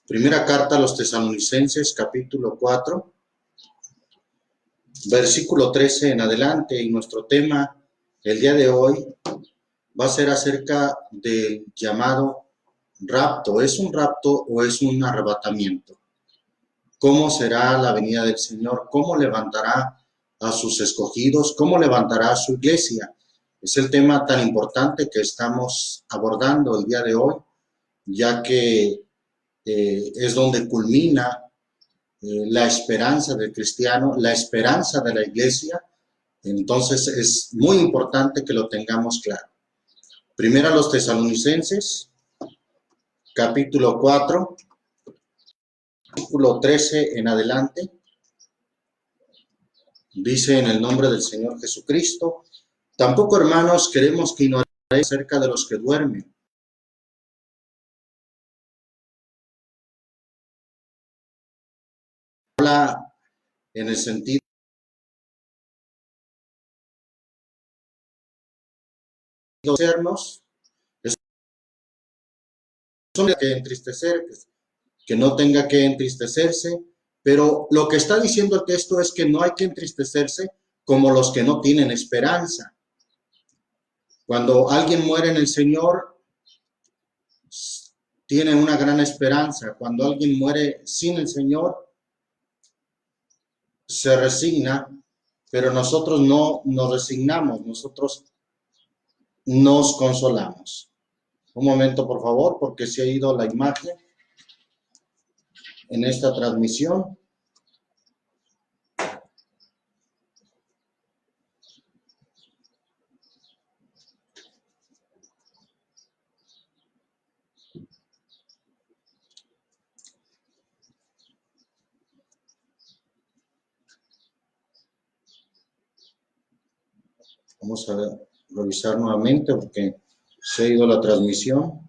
Primera carta a los Tesalonicenses, capítulo 4, versículo 13 en adelante, y nuestro tema el día de hoy va a ser acerca del llamado rapto. ¿Es un rapto o es un arrebatamiento? ¿Cómo será la venida del Señor? ¿Cómo levantará a sus escogidos? ¿Cómo levantará a su iglesia? Es el tema tan importante que estamos abordando el día de hoy, ya que es donde culmina la esperanza del cristiano, la esperanza de la iglesia. Entonces es muy importante que lo tengamos claro. Primero a los Tesalonicenses, capítulo 4, versículo 13 en adelante. Dice: en el nombre del Señor Jesucristo, tampoco, hermanos, queremos que ignoréis acerca de los que duermen. Habla en el sentido de sernos, que entristecer, que no tenga que entristecerse, pero lo que está diciendo el texto es que no hay que entristecerse como los que no tienen esperanza. Cuando alguien muere en el Señor, tiene una gran esperanza. Cuando alguien muere sin el Señor, se resigna, pero nosotros no nos resignamos, nosotros nos consolamos. Un momento, por favor, porque se ha ido la imagen en esta transmisión. Vamos a revisar nuevamente porque se ha ido la transmisión.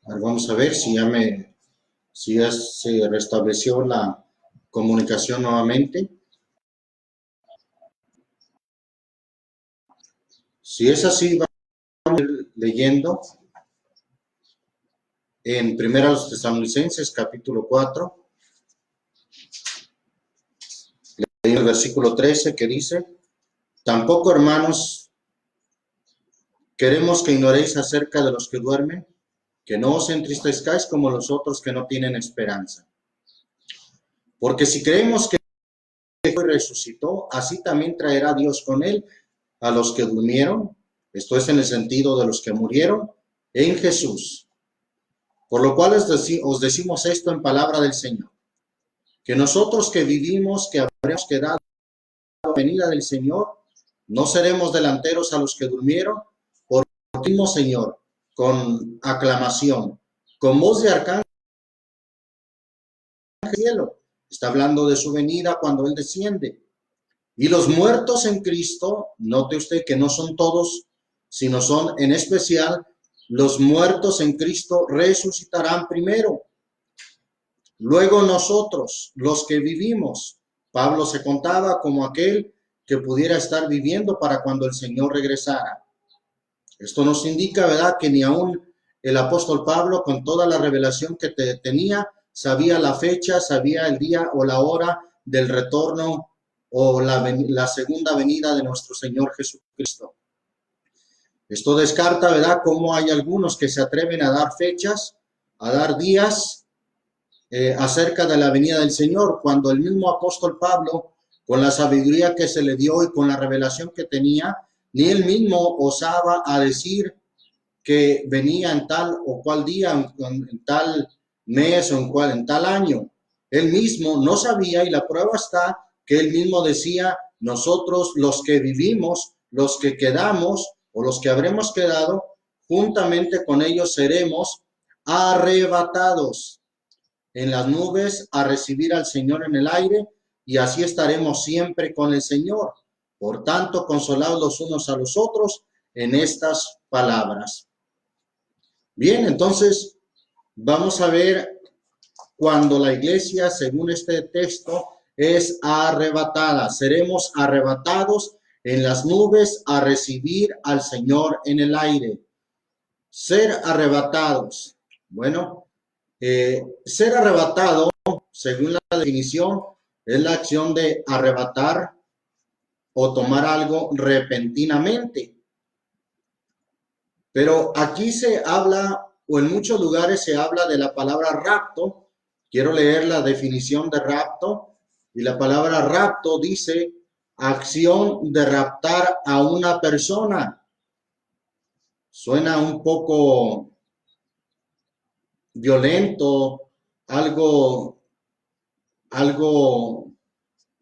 Vamos a ver si ya se restableció la comunicación nuevamente. Si es así, vamos a ir leyendo en Primera los Tesalonicenses, capítulo 4, en el versículo 13, que dice: tampoco, hermanos, queremos que ignoréis acerca de los que duermen, que no os entristezcáis como los otros que no tienen esperanza. Porque si creemos que resucitó, así también traerá Dios con él a los que durmieron, esto es en el sentido de los que murieron en Jesús. Por lo cual os decimos esto en palabra del Señor, que nosotros que vivimos, que habremos quedado a la venida del Señor, no seremos delanteros a los que durmieron, por el mismo Señor, con aclamación, con voz de arcángel del cielo. Está hablando de su venida cuando Él desciende. Y los muertos en Cristo, note usted que no son todos, sino son en especial los muertos en Cristo resucitarán primero. Luego nosotros, los que vivimos. Pablo se contaba como aquel que pudiera estar viviendo para cuando el Señor regresara. Esto nos indica, ¿verdad?, que ni aún el apóstol Pablo, con toda la revelación que tenía, sabía la fecha, sabía el día o la hora del retorno o la segunda venida de nuestro Señor Jesucristo. Esto descarta, ¿verdad?, cómo hay algunos que se atreven a dar fechas, a dar días acerca de la venida del Señor, cuando el mismo apóstol Pablo, con la sabiduría que se le dio y con la revelación que tenía, ni él mismo osaba a decir que venía en tal o cual día, en tal mes o en tal año. Él mismo no sabía, y la prueba está que él mismo decía: nosotros los que vivimos, los que quedamos o los que habremos quedado, juntamente con ellos seremos arrebatados en las nubes a recibir al Señor en el aire, y así estaremos siempre con el Señor. Por tanto, consolaos los unos a los otros en estas palabras. Bien, entonces vamos a ver cuando la iglesia, según este texto, es arrebatada. Seremos arrebatados en las nubes a recibir al Señor en el aire. Ser arrebatados. Bueno, ser arrebatado, según la definición, es la acción de arrebatar o tomar algo repentinamente. Pero aquí se habla, o en muchos lugares se habla de la palabra rapto. Quiero leer la definición de rapto. Y la palabra rapto dice acción de raptar a una persona. Suena un poco violento, algo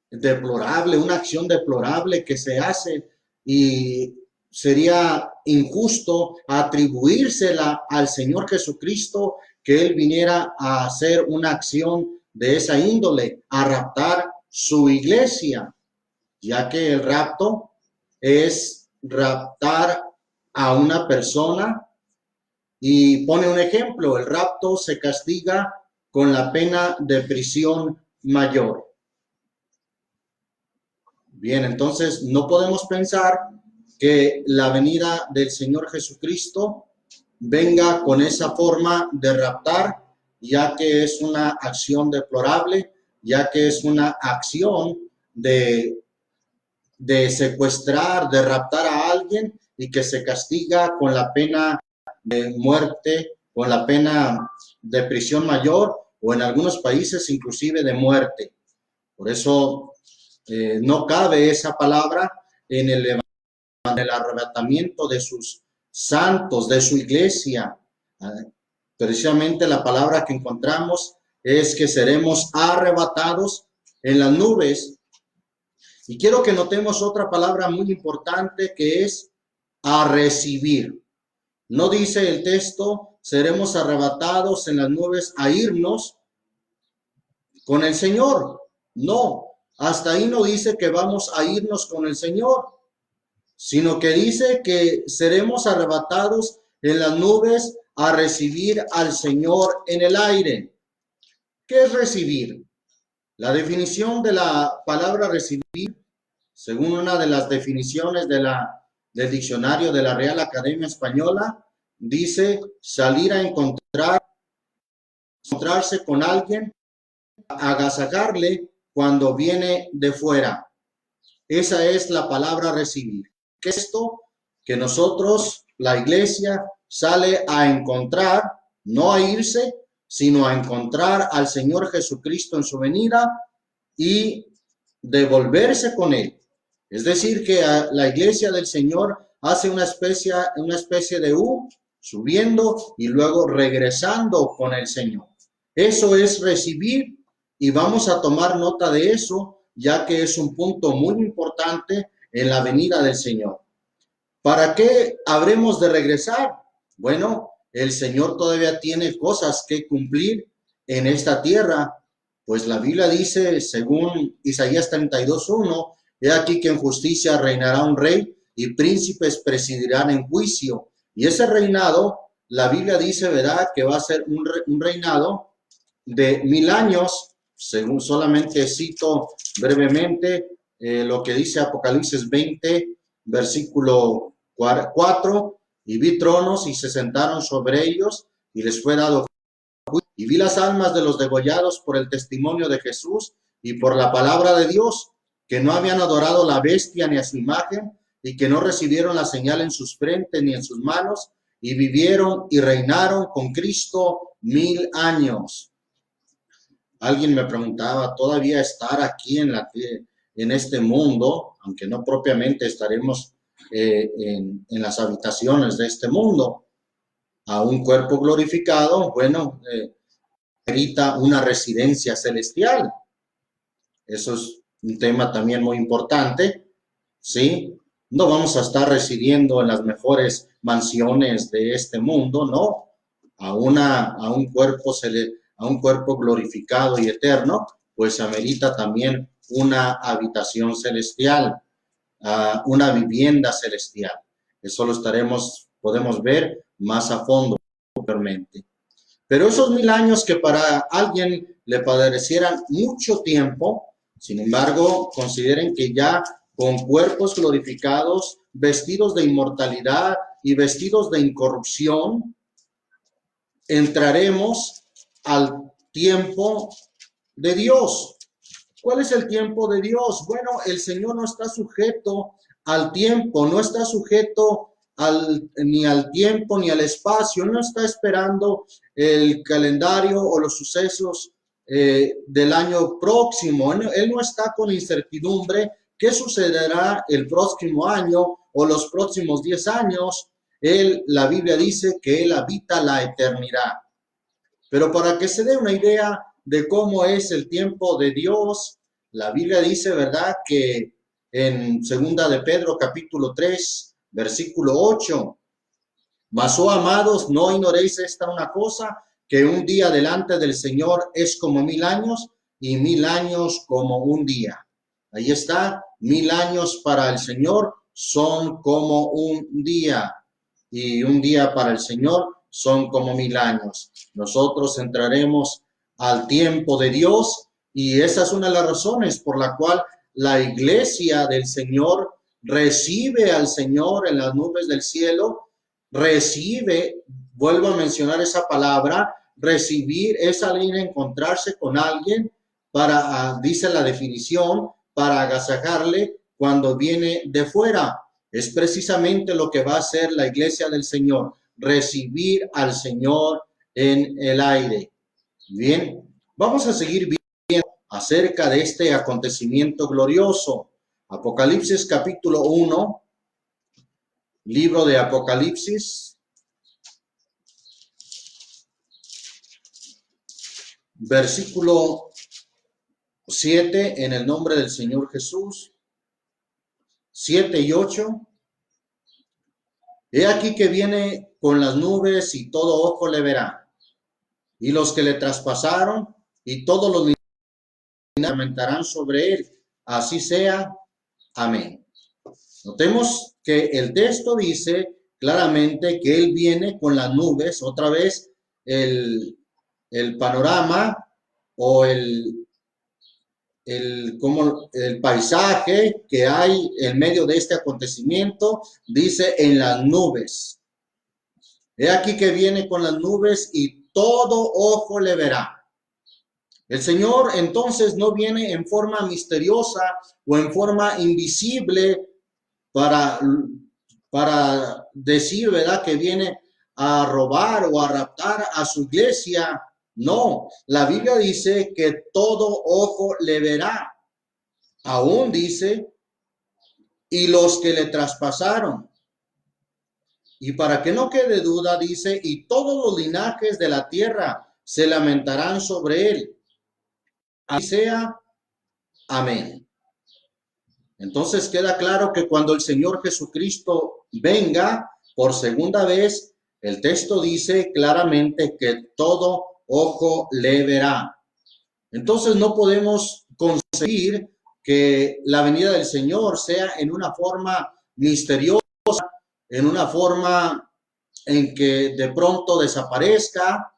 deplorable, una acción deplorable que se hace, y sería injusto atribuírsela al Señor Jesucristo, que Él viniera a hacer una acción de esa índole, a raptar su iglesia, ya que el rapto es raptar a una persona. Y pone un ejemplo: el rapto se castiga con la pena de prisión mayor. Bien, entonces no podemos pensar que la venida del Señor Jesucristo venga con esa forma de raptar, ya que es una acción deplorable, ya que es una acción de secuestrar, de raptar a alguien, y que se castiga con la pena de muerte, con la pena de prisión mayor, o en algunos países inclusive de muerte. Por eso no cabe esa palabra en el arrebatamiento de sus santos, de su iglesia. Precisamente la palabra que encontramos es que seremos arrebatados en las nubes. Y quiero que notemos otra palabra muy importante, que es a recibir. No dice el texto seremos arrebatados en las nubes a irnos con el Señor. No, hasta ahí no dice que vamos a irnos con el Señor, sino que dice que seremos arrebatados en las nubes a recibir al Señor en el aire. ¿Qué es recibir? La definición de la palabra recibir, según una de las definiciones del diccionario de la Real Academia Española, dice salir a encontrarse con alguien, agasajarle cuando viene de fuera. Esa es la palabra recibir. ¿Qué es esto? Que nosotros, la iglesia, sale a encontrar, no a irse, sino a encontrar al Señor Jesucristo en su venida y devolverse con Él. Es decir, que la iglesia del Señor hace una especie de U, subiendo y luego regresando con el Señor. Eso es recibir, y vamos a tomar nota de eso, ya que es un punto muy importante en la venida del Señor. ¿Para qué habremos de regresar? Bueno, el Señor todavía tiene cosas que cumplir en esta tierra, pues la Biblia dice, según Isaías 32:1, he aquí que en justicia reinará un rey y príncipes presidirán en juicio. Y ese reinado, la Biblia dice, ¿verdad?, que va a ser un reinado de 1000 años, según solamente cito brevemente lo que dice Apocalipsis 20, versículo 4, y vi tronos y se sentaron sobre ellos y les fue dado juicio. Y vi las almas de los degollados por el testimonio de Jesús y por la palabra de Dios, que no habían adorado a la bestia ni a su imagen, y que no recibieron la señal en sus frentes ni en sus manos, y vivieron y reinaron con Cristo 1000 años. Alguien me preguntaba, ¿todavía estar aquí en este mundo, aunque no propiamente estaremos en las habitaciones de este mundo, a un cuerpo glorificado? Bueno, necesita una residencia celestial. Eso es un tema también muy importante, ¿sí? No vamos a estar residiendo en las mejores mansiones de este mundo, no. A un cuerpo glorificado y eterno, pues amerita también una habitación celestial, una vivienda celestial. Eso lo podemos ver más a fondo. anteriormente. Pero esos 1000 años que para alguien le parecieran mucho tiempo, sin embargo, consideren que ya con cuerpos glorificados, vestidos de inmortalidad y vestidos de incorrupción, entraremos al tiempo de Dios. ¿Cuál es el tiempo de Dios? Bueno, el Señor no está sujeto al tiempo, no está sujeto ni al tiempo ni al espacio, no está esperando el calendario o los sucesos del año próximo. Él no está con incertidumbre qué sucederá el próximo año o los próximos 10 años. La Biblia dice que Él habita la eternidad. Pero para que se dé una idea de cómo es el tiempo de Dios, la Biblia dice, ¿verdad?, que en 2 de Pedro capítulo 3, versículo 8, mas, oh amados, no ignoréis esta una cosa, que un día delante del Señor es como 1000 años y 1000 años como un día. Ahí está, 1000 años para el Señor son como un día y un día para el Señor son como 1000 años. Nosotros entraremos al tiempo de Dios y esa es una de las razones por la cual la iglesia del Señor recibe al Señor en las nubes del cielo, recibe, vuelvo a mencionar esa palabra, recibir esa línea, encontrarse con alguien para, dice la definición, para agasajarle cuando viene de fuera. Es precisamente lo que va a hacer la iglesia del Señor, recibir al Señor en el aire. Bien, vamos a seguir viendo acerca de este acontecimiento glorioso. Apocalipsis capítulo 1, libro de Apocalipsis, versículo 7, en el nombre del Señor Jesús, 7 y 8. He aquí que viene con las nubes y todo ojo le verá, y los que le traspasaron y todos los lamentarán sobre él. Así sea. Amén. Notemos que el texto dice claramente que él viene con las nubes. Otra vez el panorama o como el paisaje que hay en medio de este acontecimiento, dice en las nubes. He aquí que viene con las nubes y todo ojo le verá. El Señor entonces no viene en forma misteriosa o en forma invisible para decir, ¿verdad?, que viene a robar o a raptar a su iglesia. No, la Biblia dice que todo ojo le verá. Aún dice, y los que le traspasaron. Y para que no quede duda, dice, y todos los linajes de la tierra se lamentarán sobre él. Así sea. Amén. Entonces queda claro que cuando el Señor Jesucristo venga por segunda vez, el texto dice claramente que todo ojo le verá. Entonces no podemos concebir que la venida del Señor sea en una forma misteriosa, en una forma en que de pronto desaparezca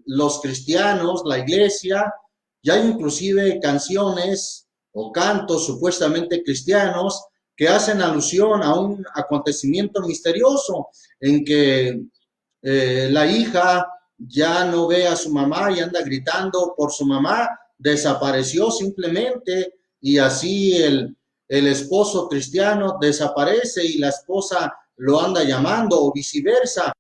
los cristianos, la iglesia. Ya hay inclusive canciones o cantos supuestamente cristianos que hacen alusión a un acontecimiento misterioso en que la hija ya no ve a su mamá y anda gritando por su mamá, desapareció simplemente, y así el esposo cristiano desaparece y la esposa lo anda llamando, o viceversa.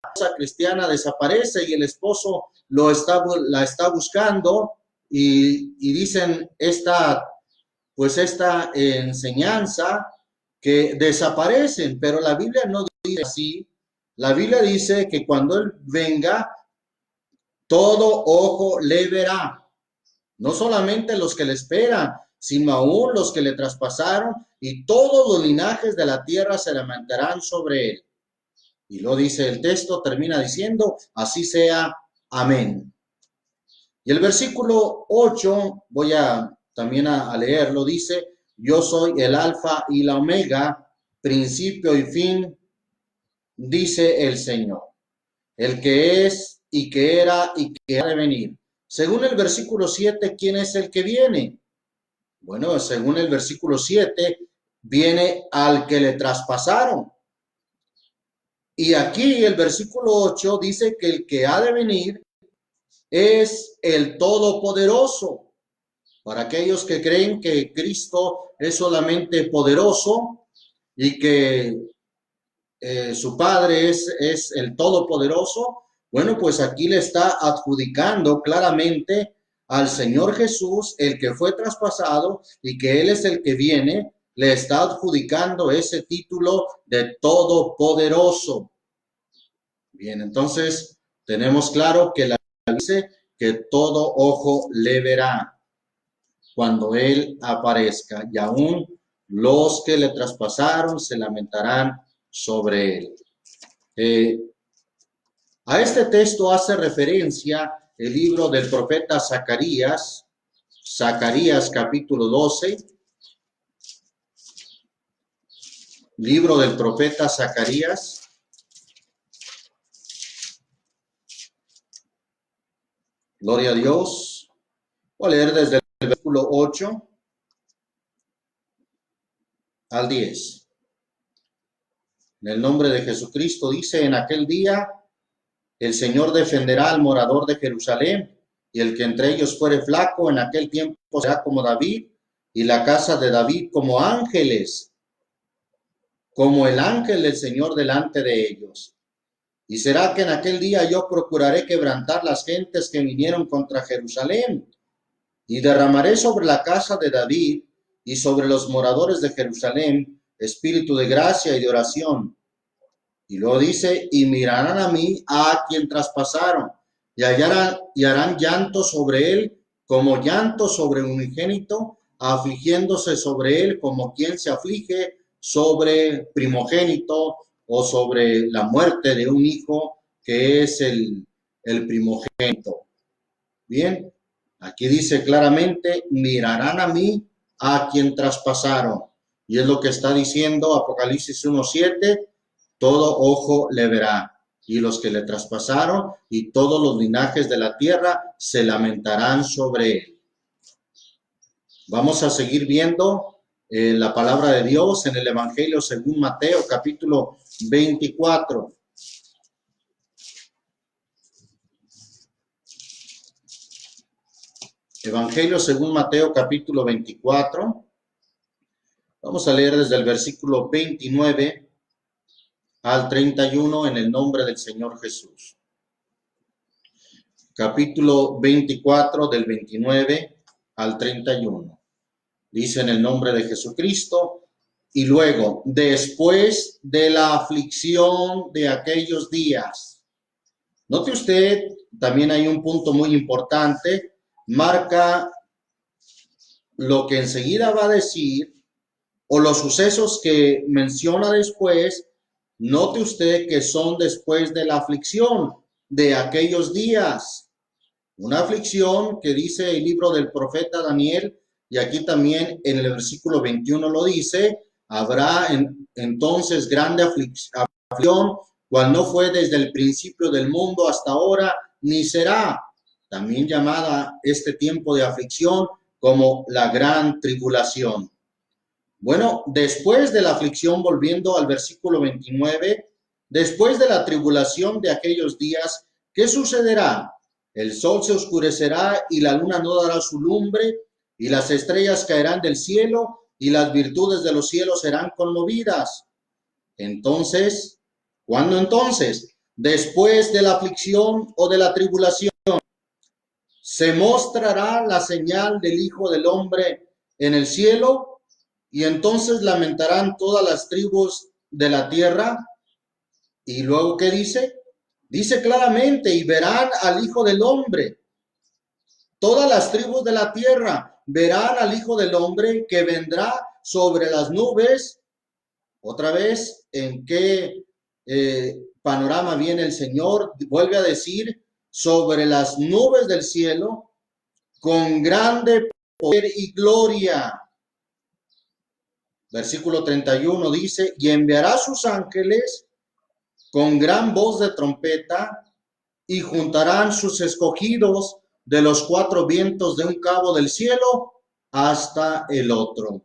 La esposa cristiana desaparece y el esposo la está buscando, y dicen esta enseñanza que desaparecen, pero la Biblia no dice así. La Biblia dice que cuando Él venga, todo ojo le verá. No solamente los que le esperan, sino aún los que le traspasaron, y todos los linajes de la tierra se lamentarán sobre él. Y lo dice el texto, termina diciendo, así sea. Amén. Y el versículo 8, voy también a leerlo, dice, yo soy el alfa y la omega, principio y fin, dice el Señor. el que es y que era y que ha de venir. Según el versículo 7, ¿quién es el que viene? Bueno, según el versículo 7, viene al que le traspasaron. Y aquí el versículo 8 dice que el que ha de venir es el Todopoderoso. Para aquellos que creen que Cristo es solamente poderoso y que su Padre es el Todopoderoso, bueno, pues aquí le está adjudicando claramente al Señor Jesús, el que fue traspasado y que Él es el que viene, le está adjudicando ese título de Todopoderoso. Bien, entonces tenemos claro que la Biblia dice que todo ojo le verá cuando Él aparezca, y aún los que le traspasaron se lamentarán sobre Él. A este texto hace referencia el libro del profeta Zacarías, Zacarías capítulo 12, libro del profeta Zacarías. Gloria a Dios. Voy a leer desde el versículo 8 al 10. En el nombre de Jesucristo dice: en aquel día el Señor defenderá al morador de Jerusalén, y el que entre ellos fuere flaco en aquel tiempo será como David, y la casa de David como ángeles, como el ángel del Señor delante de ellos. Y será que en aquel día yo procuraré quebrantar las gentes que vinieron contra Jerusalén, y derramaré sobre la casa de David y sobre los moradores de Jerusalén espíritu de gracia y de oración. Y luego dice: y mirarán a mí, a quien traspasaron, y harán llanto sobre él, como llanto sobre un unigénito, afligiéndose sobre él como quien se aflige sobre primogénito o sobre la muerte de un hijo que es el primogénito. Bien, aquí dice claramente: mirarán a mí, a quien traspasaron. Y es lo que está diciendo Apocalipsis 1:7. Todo ojo le verá, y los que le traspasaron y todos los linajes de la tierra se lamentarán sobre él. Vamos a seguir viendo la palabra de Dios en el Evangelio según Mateo, capítulo 24. Evangelio según Mateo, capítulo 24. Vamos a leer desde el versículo 29 al 31 en el nombre del Señor Jesús. Capítulo 24 del 29 al 31. Dice en el nombre de Jesucristo: y luego, después de la aflicción de aquellos días. Note usted, también hay un punto muy importante, marca lo que enseguida va a decir, o los sucesos que menciona después. Note usted que son después de la aflicción de aquellos días. Una aflicción que dice el libro del profeta Daniel, y aquí también en el versículo 21 lo dice: habrá entonces grande aflicción, cual no fue desde el principio del mundo hasta ahora, ni será. También llamada este tiempo de aflicción como la gran tribulación. Bueno, después de la aflicción, volviendo al versículo 29, después de la tribulación de aquellos días, ¿qué sucederá? El sol se oscurecerá y la luna no dará su lumbre, y las estrellas caerán del cielo, y las virtudes de los cielos serán conmovidas. Entonces, ¿cuándo entonces? Después de la aflicción o de la tribulación, se mostrará la señal del Hijo del Hombre en el cielo, y entonces lamentarán todas las tribus de la tierra. Y luego, ¿qué dice? Dice claramente: y verán al Hijo del Hombre. Todas las tribus de la tierra verán al Hijo del Hombre que vendrá sobre las nubes. Otra vez, ¿en qué panorama viene el Señor? Vuelve a decir: sobre las nubes del cielo, con grande poder y gloria. Versículo 31 dice: y enviará sus ángeles con gran voz de trompeta, y juntarán sus escogidos de los cuatro vientos de un cabo del cielo hasta el otro.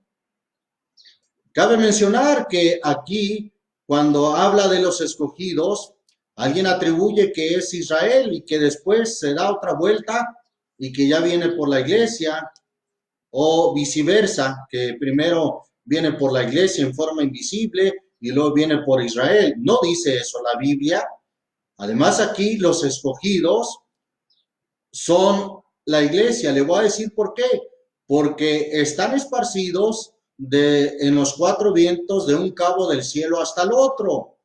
Cabe mencionar que aquí, cuando habla de los escogidos, alguien atribuye que es Israel y que después se da otra vuelta y que ya viene por la iglesia, o viceversa, que primero viene por la iglesia en forma invisible y luego viene por Israel. No dice eso la Biblia. Además, aquí los escogidos son la iglesia. Le voy a decir por qué. Porque están esparcidos en los cuatro vientos de un cabo del cielo hasta el otro.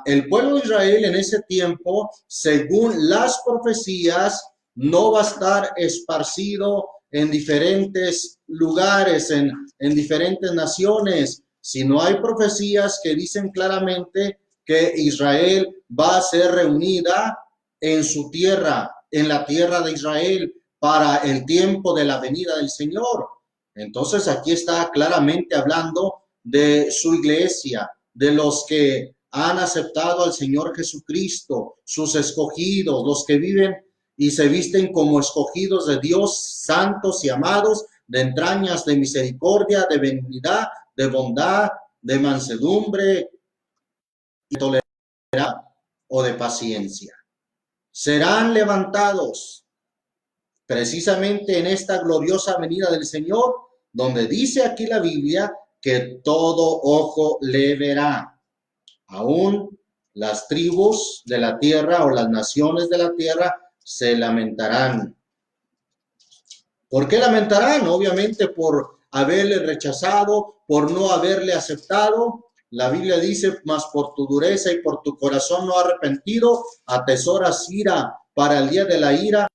El pueblo de Israel en ese tiempo, según las profecías, no va a estar esparcido en diferentes lugares, en diferentes naciones, sino hay profecías que dicen claramente que Israel va a ser reunida en su tierra, en la tierra de Israel, para el tiempo de la venida del Señor. Entonces aquí está claramente hablando de su iglesia, de los que han aceptado al Señor Jesucristo, sus escogidos, los que viven y se visten como escogidos de Dios, santos y amados, de entrañas de misericordia, de benignidad, de bondad, de mansedumbre y tolerancia o de paciencia. Serán levantados precisamente en esta gloriosa venida del Señor, donde dice aquí la Biblia que todo ojo le verá. Aún las tribus de la tierra o las naciones de la tierra se lamentarán. ¿Por qué lamentarán? Obviamente por haberle rechazado, por no haberle aceptado. La Biblia dice, mas por tu dureza y por tu corazón no arrepentido, atesoras ira para el día de la ira,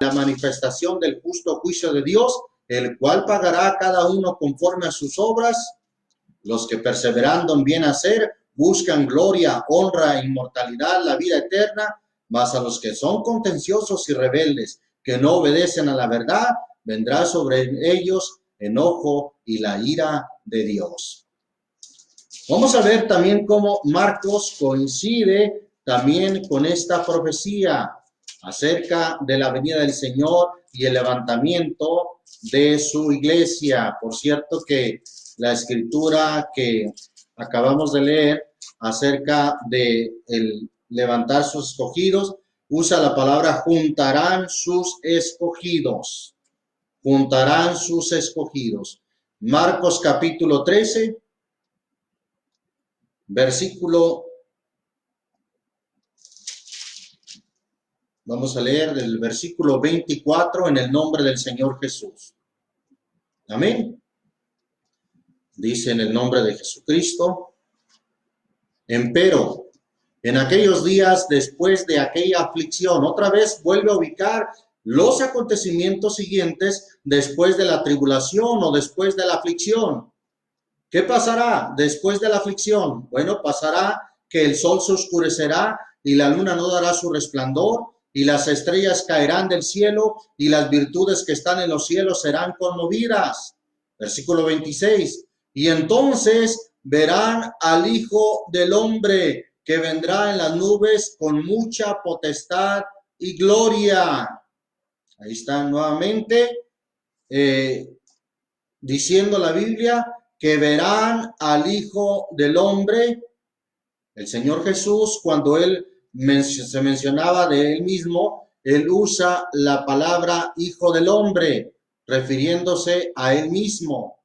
la manifestación del justo juicio de Dios, el cual pagará a cada uno conforme a sus obras. Los que perseverando en bien hacer, buscan gloria, honra, inmortalidad, la vida eterna, mas a los que son contenciosos y rebeldes, que no obedecen a la verdad, vendrá sobre ellos enojo y la ira de Dios. Vamos a ver también cómo Marcos coincide también con esta profecía acerca de la venida del Señor y el levantamiento de su iglesia. Por cierto que la escritura que acabamos de leer acerca de el levantar sus escogidos, usa la palabra juntarán sus escogidos. Juntarán sus escogidos. Marcos capítulo 13, versículo, vamos a leer del versículo 24 en el nombre del Señor Jesús. Amén. Dice en el nombre de Jesucristo. Empero, en aquellos días después de aquella aflicción, otra vez vuelve a ubicar los acontecimientos siguientes después de la tribulación o después de la aflicción. ¿Qué pasará después de la aflicción? Bueno, pasará que el sol se oscurecerá y la luna no dará su resplandor y las estrellas caerán del cielo y las virtudes que están en los cielos serán conmovidas. Versículo 26. Y entonces verán al Hijo del Hombre que vendrá en las nubes con mucha potestad y gloria. Ahí está nuevamente diciendo la Biblia que verán al Hijo del Hombre. El Señor Jesús, cuando él se mencionaba de él mismo, él usa la palabra Hijo del Hombre, refiriéndose a él mismo.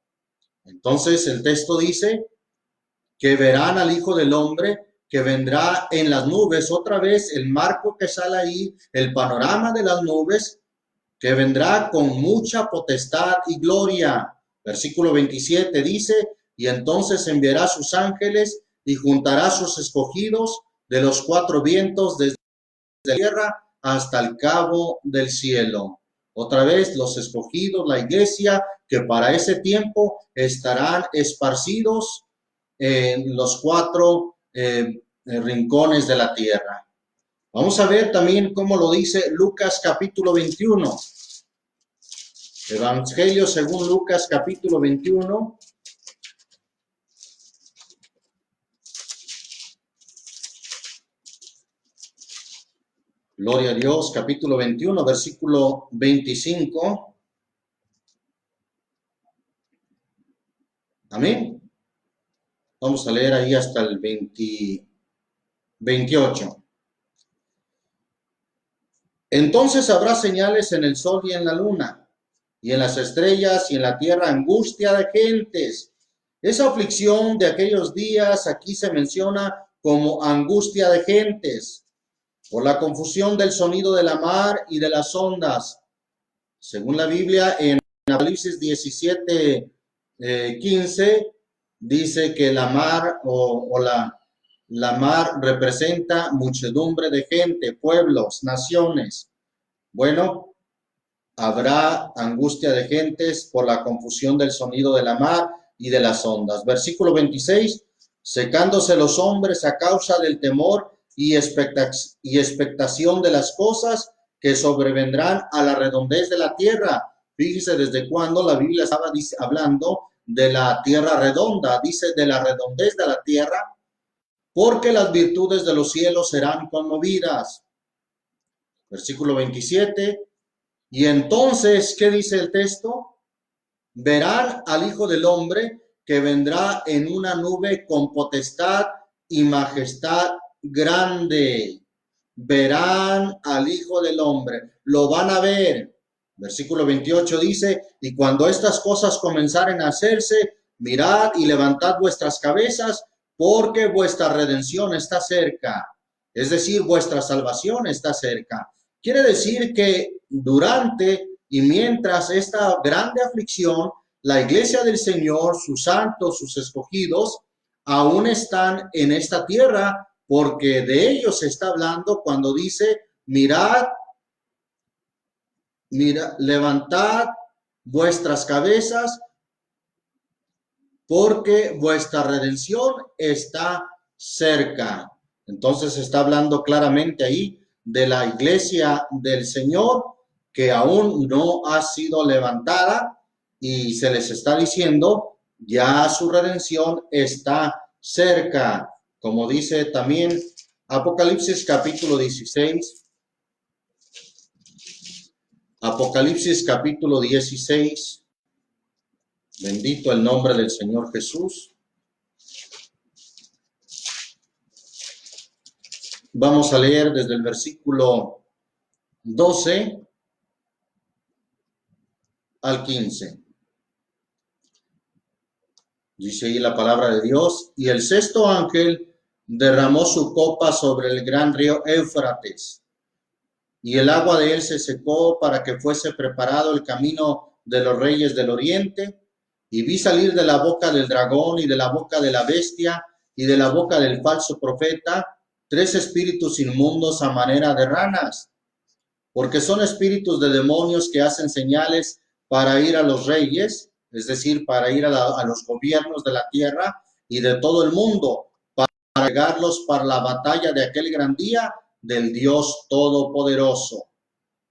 Entonces el texto dice que verán al Hijo del Hombre que vendrá en las nubes. Otra vez el marco que sale ahí, el panorama de las nubes, que vendrá con mucha potestad y gloria. Versículo 27 dice, y entonces enviará sus ángeles y juntará sus escogidos de los cuatro vientos desde la tierra hasta el cabo del cielo. Otra vez los escogidos, la iglesia, que para ese tiempo estarán esparcidos en los cuatro rincones de la tierra. Vamos a ver también cómo lo dice Lucas capítulo 21. Evangelio según Lucas capítulo 21. Gloria a Dios, capítulo 21, versículo 25. Amén. Vamos a leer ahí hasta el 28. Entonces habrá señales en el sol y en la luna, y en las estrellas y en la tierra angustia de gentes. Esa aflicción de aquellos días aquí se menciona como angustia de gentes, por la confusión del sonido de la mar y de las ondas. Según la Biblia, en Apocalipsis 17, 15, dice que la mar la mar representa muchedumbre de gente, pueblos, naciones. Bueno, habrá angustia de gentes por la confusión del sonido de la mar y de las ondas. Versículo 26, secándose los hombres a causa del temor y expectación de las cosas que sobrevendrán a la redondez de la tierra. Fíjese desde cuándo la Biblia estaba hablando de la tierra redonda, dice de la redondez de la tierra, porque las virtudes de los cielos serán conmovidas. Versículo 27, y entonces, ¿qué dice el texto? Verán al Hijo del Hombre que vendrá en una nube con potestad y majestad grande. Verán al Hijo del Hombre, lo van a ver. Versículo 28 dice, y cuando estas cosas comenzaren a hacerse, mirad y levantad vuestras cabezas, porque vuestra redención está cerca. Es decir, vuestra salvación está cerca. Quiere decir que durante y mientras esta grande aflicción, la iglesia del Señor, sus santos, sus escogidos, aún están en esta tierra, porque de ellos se está hablando cuando dice, mirad, levantad vuestras cabezas, porque vuestra redención está cerca. Entonces está hablando claramente ahí de la iglesia del Señor que aún no ha sido levantada y se les está diciendo ya su redención está cerca, como dice también Apocalipsis capítulo 16. Apocalipsis capítulo 16. Bendito el nombre del Señor Jesús. Vamos a leer desde el versículo 12 al 15. Dice ahí la palabra de Dios, y el sexto ángel derramó su copa sobre el gran río Éufrates, y el agua de él se secó para que fuese preparado el camino de los reyes del oriente, y vi salir de la boca del dragón y de la boca de la bestia y de la boca del falso profeta 3 espíritus inmundos a manera de ranas, porque son espíritus de demonios que hacen señales para ir a los reyes, es decir, para ir a los gobiernos de la tierra y de todo el mundo, para llegarlos para la batalla de aquel gran día del Dios Todopoderoso.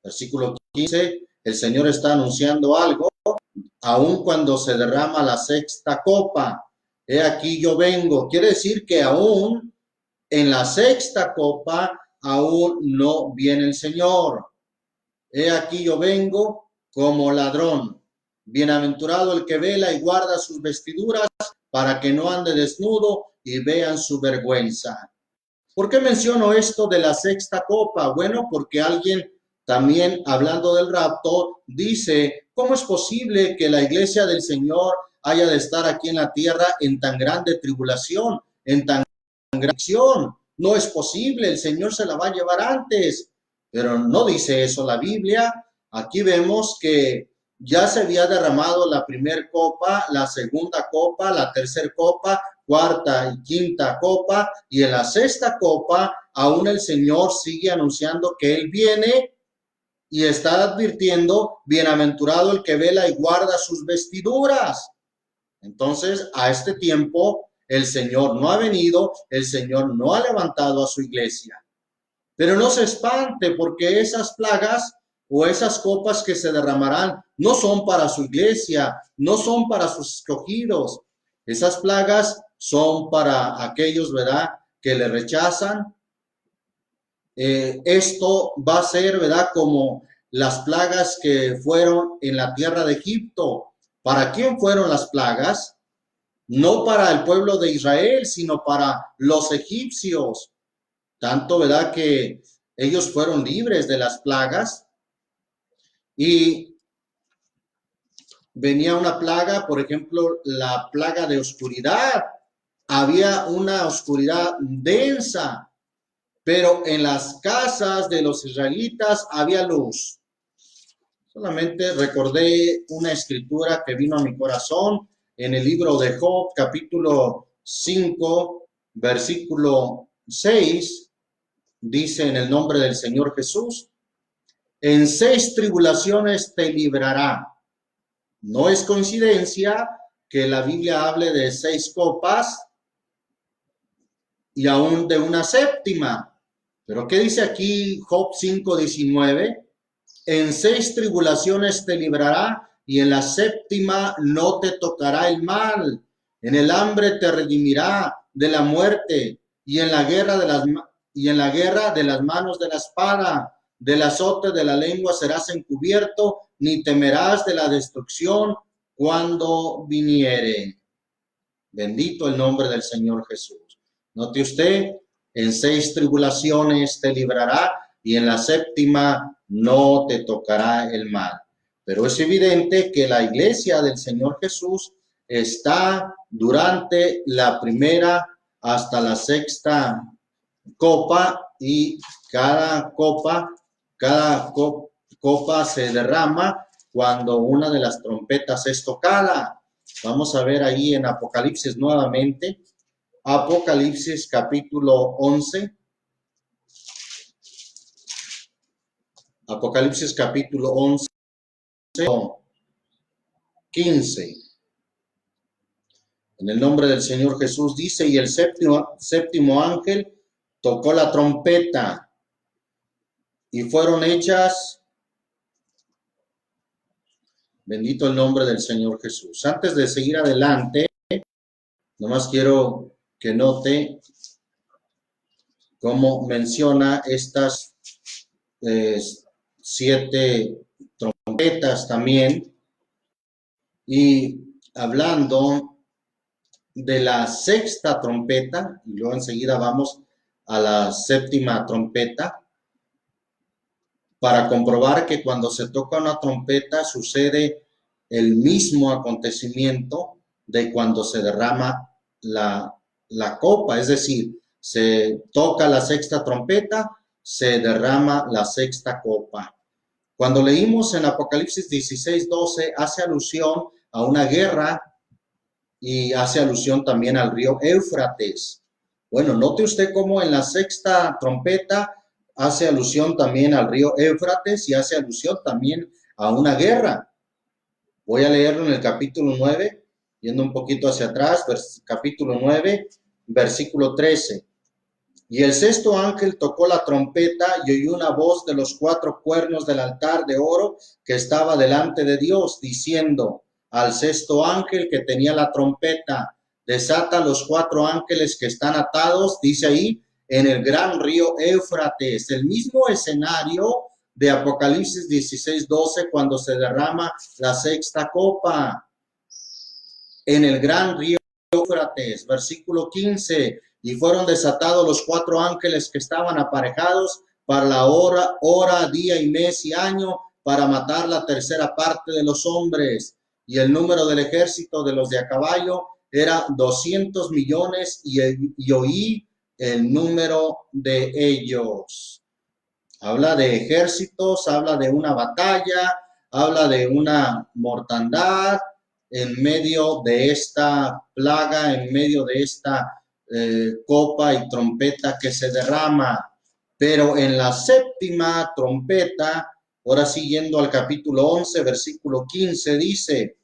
Versículo 15, el Señor está anunciando algo, aun cuando se derrama la sexta copa. He aquí yo vengo. Quiere decir que aún en la sexta copa, aún no viene el Señor. He aquí yo vengo como ladrón. Bienaventurado el que vela y guarda sus vestiduras para que no ande desnudo y vean su vergüenza. ¿Por qué menciono esto de la sexta copa? Bueno, porque alguien también hablando del rapto dice, ¿cómo es posible que la iglesia del Señor haya de estar aquí en la tierra en tan grande tribulación, en tan gran acción? No es posible, el Señor se la va a llevar antes. Pero no dice eso la Biblia. Aquí vemos que ya se había derramado la primera copa, la segunda copa, la tercera copa, cuarta y quinta copa, y en la sexta copa aún el Señor sigue anunciando que Él viene y está advirtiendo, bienaventurado el que vela y guarda sus vestiduras. Entonces, a este tiempo, el Señor no ha venido, el Señor no ha levantado a su iglesia. Pero no se espante, porque esas plagas o esas copas que se derramarán no son para su iglesia, no son para sus escogidos. Esas plagas son para aquellos, ¿verdad?, que le rechazan, Esto va a ser, ¿verdad? Como las plagas que fueron en la tierra de Egipto. ¿Para quién fueron las plagas? No para el pueblo de Israel, sino para los egipcios. Tanto, ¿verdad? Que ellos fueron libres de las plagas y venía una plaga, por ejemplo, la plaga de oscuridad. Había una oscuridad densa, pero en las casas de los israelitas había luz. Solamente recordé una escritura que vino a mi corazón en el libro de Job, capítulo 5, versículo 6, dice en el nombre del Señor Jesús, en 6 tribulaciones te librará. No es coincidencia que la Biblia hable de 6 copas y aún de una séptima. Pero ¿qué dice aquí Job 5:19? En 6 tribulaciones te librará y en la séptima no te tocará el mal. En el hambre te redimirá de la muerte y en la guerra de las manos de la espada. Del azote de la lengua serás encubierto, ni temerás de la destrucción cuando viniere. Bendito el nombre del Señor Jesús. Note usted, en 6 tribulaciones te librará y en la séptima no te tocará el mal. Pero es evidente que la iglesia del Señor Jesús está durante la primera hasta la sexta copa y cada copa se derrama cuando una de las trompetas es tocada. Vamos a ver ahí en Apocalipsis nuevamente. Apocalipsis capítulo 11. Apocalipsis capítulo 11, 15. En el nombre del Señor Jesús dice, y el séptimo ángel tocó la trompeta y fueron hechas, bendito el nombre del Señor Jesús. Antes de seguir adelante, nomás quiero que note cómo menciona estas 7 trompetas también, y hablando de la sexta trompeta, y luego enseguida vamos a la séptima trompeta, para comprobar que cuando se toca una trompeta sucede el mismo acontecimiento de cuando se derrama la copa, es decir, se toca la sexta trompeta, se derrama la sexta copa. Cuando leímos en Apocalipsis 16:12, hace alusión a una guerra y hace alusión también al río Éufrates. Bueno, note usted cómo en la sexta trompeta hace alusión también al río Éufrates y hace alusión también a una guerra. Voy a leerlo en el capítulo 9, yendo un poquito hacia atrás, capítulo 9, versículo 13. Y el sexto ángel tocó la trompeta y oyó una voz de los 4 cuernos del altar de oro que estaba delante de Dios, diciendo al sexto ángel que tenía la trompeta, desata los 4 ángeles que están atados, dice ahí, en el gran río Éufrates, el mismo escenario de Apocalipsis 16:12 cuando se derrama la sexta copa. En el gran río Éufrates, versículo 15, y fueron desatados los 4 ángeles que estaban aparejados para la hora, día y mes y año, para matar la tercera parte de los hombres. Y el número del ejército de los de a caballo era 200 millones y oí el número de ellos. Habla de ejércitos, habla de una batalla, habla de una mortandad en medio de esta plaga, en medio de esta copa y trompeta que se derrama. Pero en la séptima trompeta, ahora siguiendo al capítulo 11, versículo 15, dice,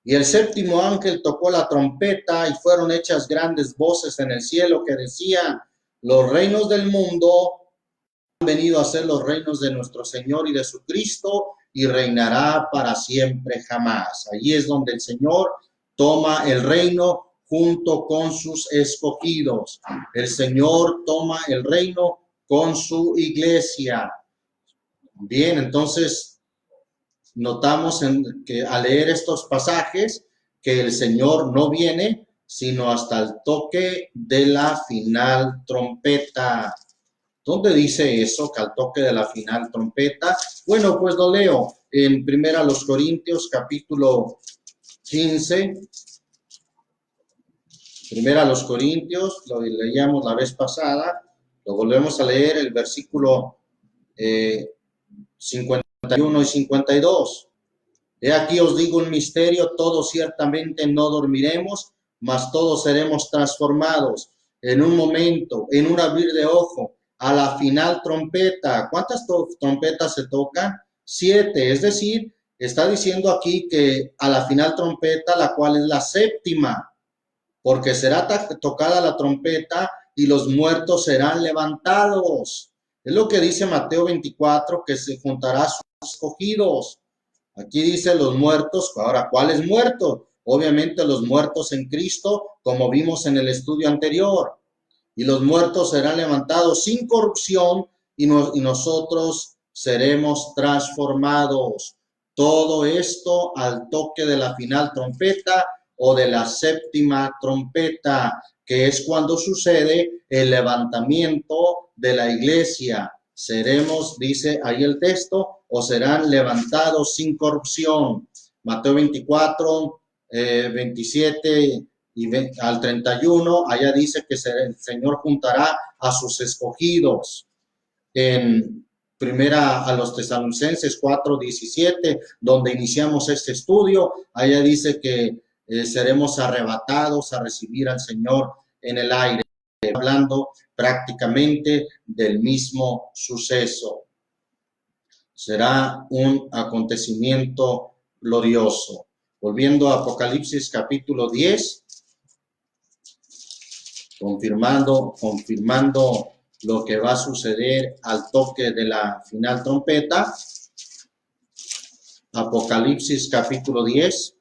y el séptimo ángel tocó la trompeta y fueron hechas grandes voces en el cielo que decían, los reinos del mundo han venido a ser los reinos de nuestro Señor y de su Cristo y reinará para siempre jamás. Allí es donde el Señor toma el reino junto con sus escogidos. El Señor toma el reino con su iglesia. Bien, entonces notamos que al leer estos pasajes que el Señor no viene sino hasta el toque de la final trompeta. ¿Dónde dice eso, que al toque de la final trompeta? Bueno, pues lo leo en 1 Corintios capítulo 15. 1 Corintios, lo leíamos la vez pasada, lo volvemos a leer, el versículo 51 y 52. He aquí os digo un misterio, todos ciertamente no dormiremos, mas todos seremos transformados en un momento, en un abrir de ojo, a la final trompeta. ¿Cuántas trompetas se tocan? 7, es decir, está diciendo aquí que a la final trompeta, la cual es la séptima, porque será tocada la trompeta y los muertos serán levantados. Es lo que dice Mateo 24, que se juntará a sus escogidos. Aquí dice los muertos. Ahora, ¿cuáles muertos? Obviamente los muertos en Cristo, como vimos en el estudio anterior. Y los muertos serán levantados sin corrupción y nosotros seremos transformados. Todo esto al toque de la final trompeta o de la séptima trompeta, que es cuando sucede el levantamiento de la iglesia. Seremos, dice ahí el texto, o serán levantados sin corrupción. Mateo 24, 27 al 31, allá dice que el Señor juntará a sus escogidos. En primera a los Tesalonicenses 4:17, donde iniciamos este estudio, allá dice que seremos arrebatados a recibir al Señor en el aire, hablando prácticamente del mismo suceso. Será un acontecimiento glorioso. Volviendo a Apocalipsis capítulo 10, confirmando lo que va a suceder al toque de la final trompeta. Apocalipsis capítulo 10,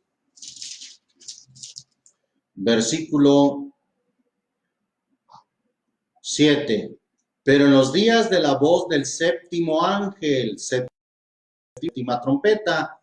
versículo 7. Pero en los días de la voz del séptimo ángel, séptima trompeta,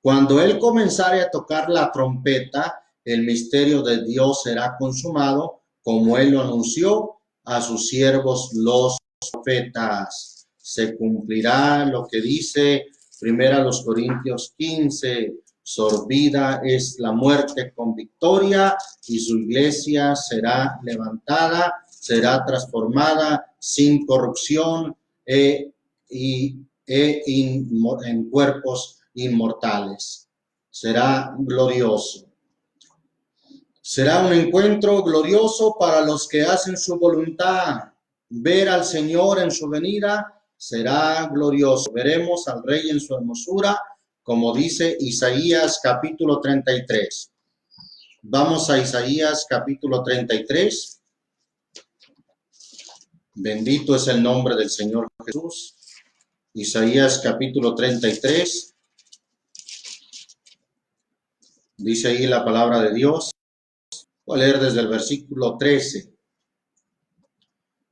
cuando él comenzare a tocar la trompeta, el misterio de Dios será consumado, como él lo anunció a sus siervos los profetas. Se cumplirá lo que dice 1 Corintios 15, sorbida es la muerte con victoria y su iglesia será levantada, será transformada sin corrupción en cuerpos inmortales. Será glorioso. Será un encuentro glorioso para los que hacen su voluntad. Ver al Señor en su venida será glorioso. Veremos al Rey en su hermosura, como dice Isaías capítulo 33. Vamos a Isaías capítulo 33. Bendito es el nombre del Señor Jesús. Isaías capítulo 33. Dice ahí la palabra de Dios. Voy a leer desde el versículo 13.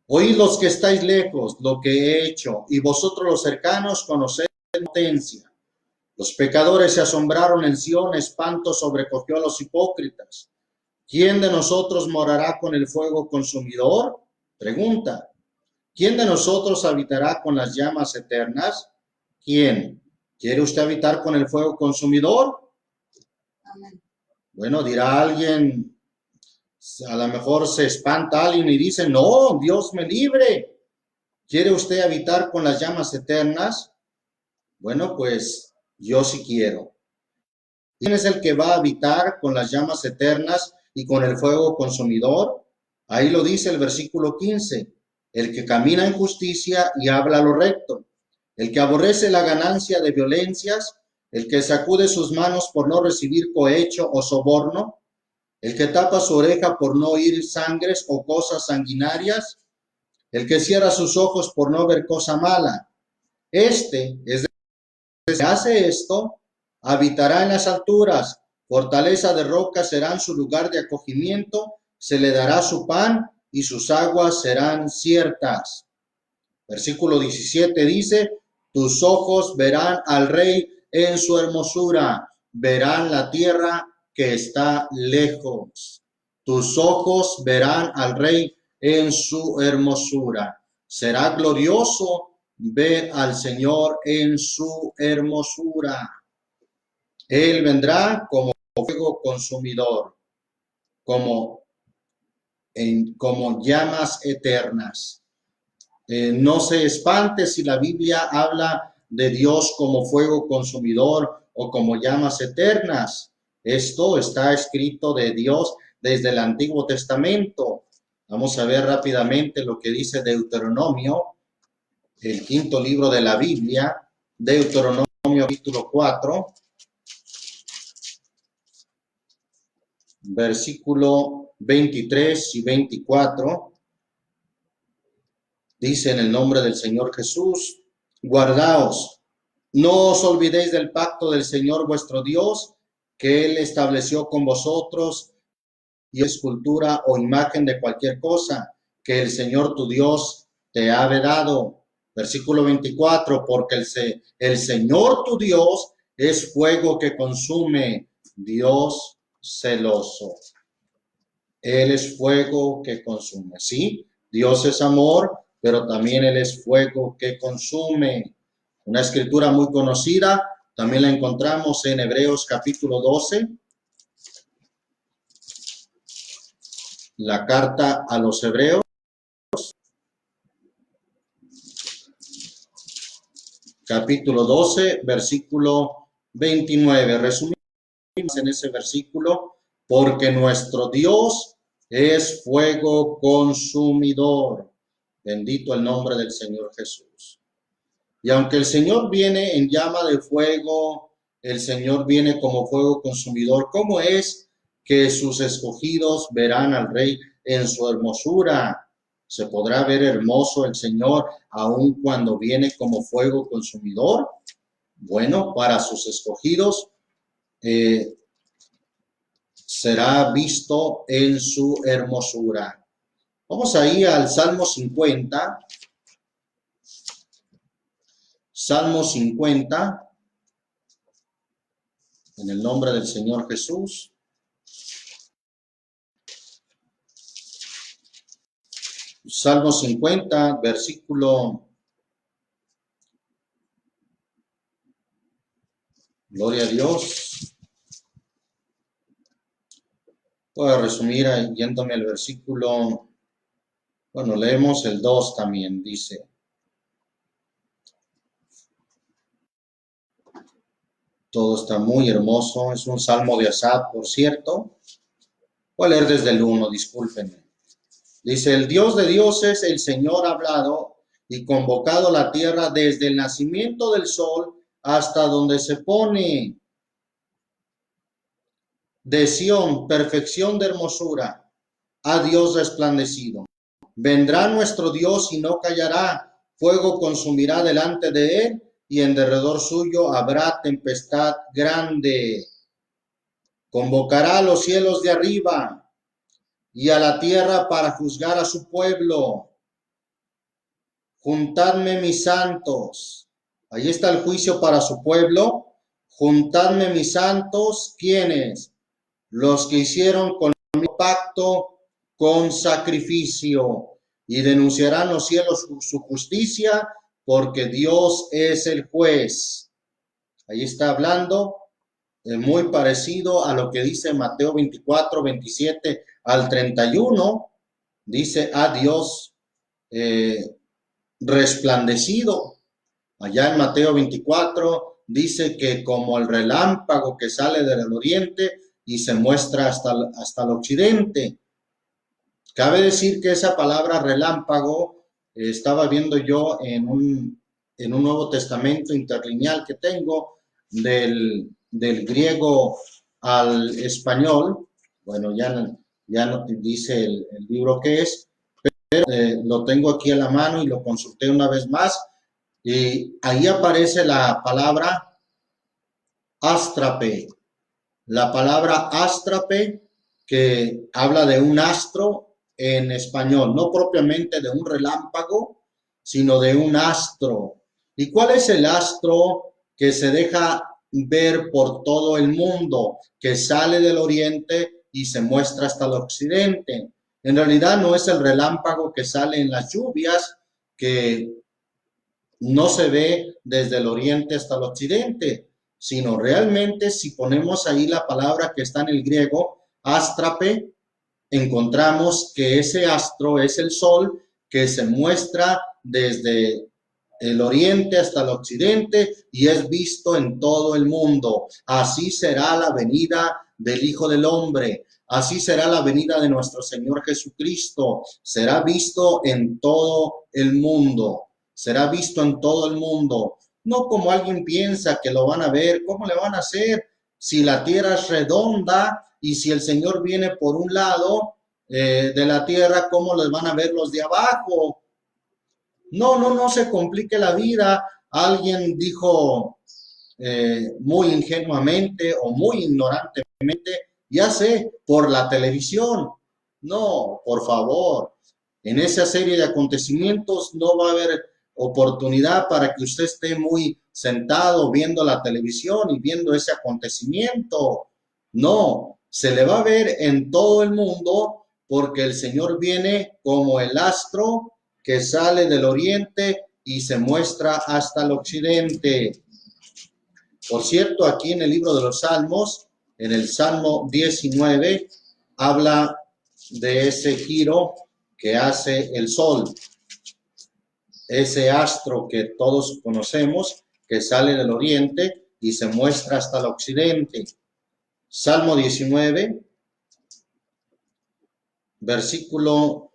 Oíd los que estáis lejos lo que he hecho, y vosotros los cercanos conoced mi potencia. Los pecadores se asombraron en Sión, espanto sobrecogió a los hipócritas. ¿Quién de nosotros morará con el fuego consumidor? Pregunta. ¿Quién de nosotros habitará con las llamas eternas? ¿Quién? ¿Quiere usted habitar con el fuego consumidor? Amén. Bueno, dirá alguien, a lo mejor se espanta alguien y dice, no, Dios me libre. ¿Quiere usted habitar con las llamas eternas? Bueno, pues yo sí quiero. ¿Quién es el que va a habitar con las llamas eternas y con el fuego consumidor? Ahí lo dice el versículo 15. El que camina en justicia y habla lo recto, el que aborrece la ganancia de violencias, el que sacude sus manos por no recibir cohecho o soborno, el que tapa su oreja por no oír sangres o cosas sanguinarias, el que cierra sus ojos por no ver cosa mala. Este, es decir, que hace esto, habitará en las alturas, fortaleza de roca será su lugar de acogimiento, se le dará su pan y sus aguas serán ciertas. Versículo 17 dice, tus ojos verán al rey en su hermosura, verán la tierra que está lejos. Tus ojos verán al rey en su hermosura. Será glorioso ver al Señor en su hermosura. Él vendrá como fuego consumidor, como llamas eternas. No se espante si la Biblia habla de Dios como fuego consumidor o como llamas eternas. Esto está escrito de Dios desde el Antiguo Testamento. Vamos a ver rápidamente lo que dice Deuteronomio, el quinto libro de la Biblia, Deuteronomio capítulo 4, versículo 23 y 24. Dice en el nombre del Señor Jesús, guardaos, no os olvidéis del pacto del Señor vuestro Dios, que Él estableció con vosotros, y escultura o imagen de cualquier cosa que el Señor tu Dios te ha vedado. Versículo 24, porque el Señor tu Dios es fuego que consume, Dios celoso. Él es fuego que consume, ¿sí? Dios es amor, pero también Él es fuego que consume. Una escritura muy conocida, también la encontramos en Hebreos capítulo 12. La carta a los Hebreos. Capítulo 12, versículo 29. Resumimos en ese versículo, porque nuestro Dios es fuego consumidor. Bendito el nombre del Señor Jesús. Y aunque el Señor viene en llama de fuego, el Señor viene como fuego consumidor, ¿cómo es que sus escogidos verán al Rey en su hermosura? ¿Se podrá ver hermoso el Señor aun cuando viene como fuego consumidor? Bueno, para sus escogidos será visto en su hermosura. Vamos ahí al Salmo 50. Salmo 50, en el nombre del Señor Jesús. Salmo 50, versículo, gloria a Dios. Voy a resumir yéndome al versículo, bueno, leemos el 2 también, dice. Todo está muy hermoso, es un salmo de Asaf, por cierto. Voy a leer desde el 1, discúlpenme. Dice, el Dios de dioses, el Señor ha hablado y convocado la tierra desde el nacimiento del sol hasta donde se pone. De Sión, perfección de hermosura, ha Dios resplandecido. Vendrá nuestro Dios y no callará, fuego consumirá delante de él y en derredor suyo habrá tempestad grande. Convocará a los cielos de arriba y a la tierra para juzgar a su pueblo. Juntadme mis santos. Ahí está el juicio para su pueblo. Juntadme mis santos, ¿quiénes? Los que hicieron conmigo pacto con sacrificio, y denunciarán los cielos su justicia, porque Dios es el juez. Ahí está hablando muy parecido a lo que dice Mateo 24, 27 al 31. Dice, a Dios resplandecido. Allá en Mateo 24 dice que como el relámpago que sale del oriente y se muestra hasta el occidente. Cabe decir que esa palabra relámpago, estaba viendo yo en un Nuevo Testamento interlineal que tengo del griego al español. Bueno, ya no te dice el libro que es, pero lo tengo aquí a la mano y lo consulté una vez más. Y ahí aparece la palabra ástrape. La palabra ástrape, que habla de un astro en español, no propiamente de un relámpago, sino de un astro. ¿Y cuál es el astro que se deja ver por todo el mundo, que sale del oriente y se muestra hasta el occidente? En realidad no es el relámpago que sale en las lluvias, que no se ve desde el oriente hasta el occidente, sino realmente si ponemos ahí la palabra que está en el griego, ástrape, encontramos que ese astro es el sol que se muestra desde el oriente hasta el occidente y es visto en todo el mundo. Así será la venida del Hijo del Hombre. Así será la venida de nuestro Señor Jesucristo. Será visto en todo el mundo. Será visto en todo el mundo. No como alguien piensa que lo van a ver. ¿Cómo le van a hacer? Si la tierra es redonda y si el Señor viene por un lado de la tierra, ¿cómo les van a ver los de abajo? No se complique la vida. Alguien dijo muy ingenuamente o muy ignorantemente, ya sé, por la televisión. No, por favor, en esa serie de acontecimientos no va a haber oportunidad para que usted esté muy sentado viendo la televisión y viendo ese acontecimiento. No, se le va a ver en todo el mundo porque el Señor viene como el astro que sale del oriente y se muestra hasta el occidente. Por cierto, aquí en el libro de los Salmos, en el Salmo 19, habla de ese giro que hace el sol, ese astro que todos conocemos, que sale del oriente y se muestra hasta el occidente. Salmo 19, versículo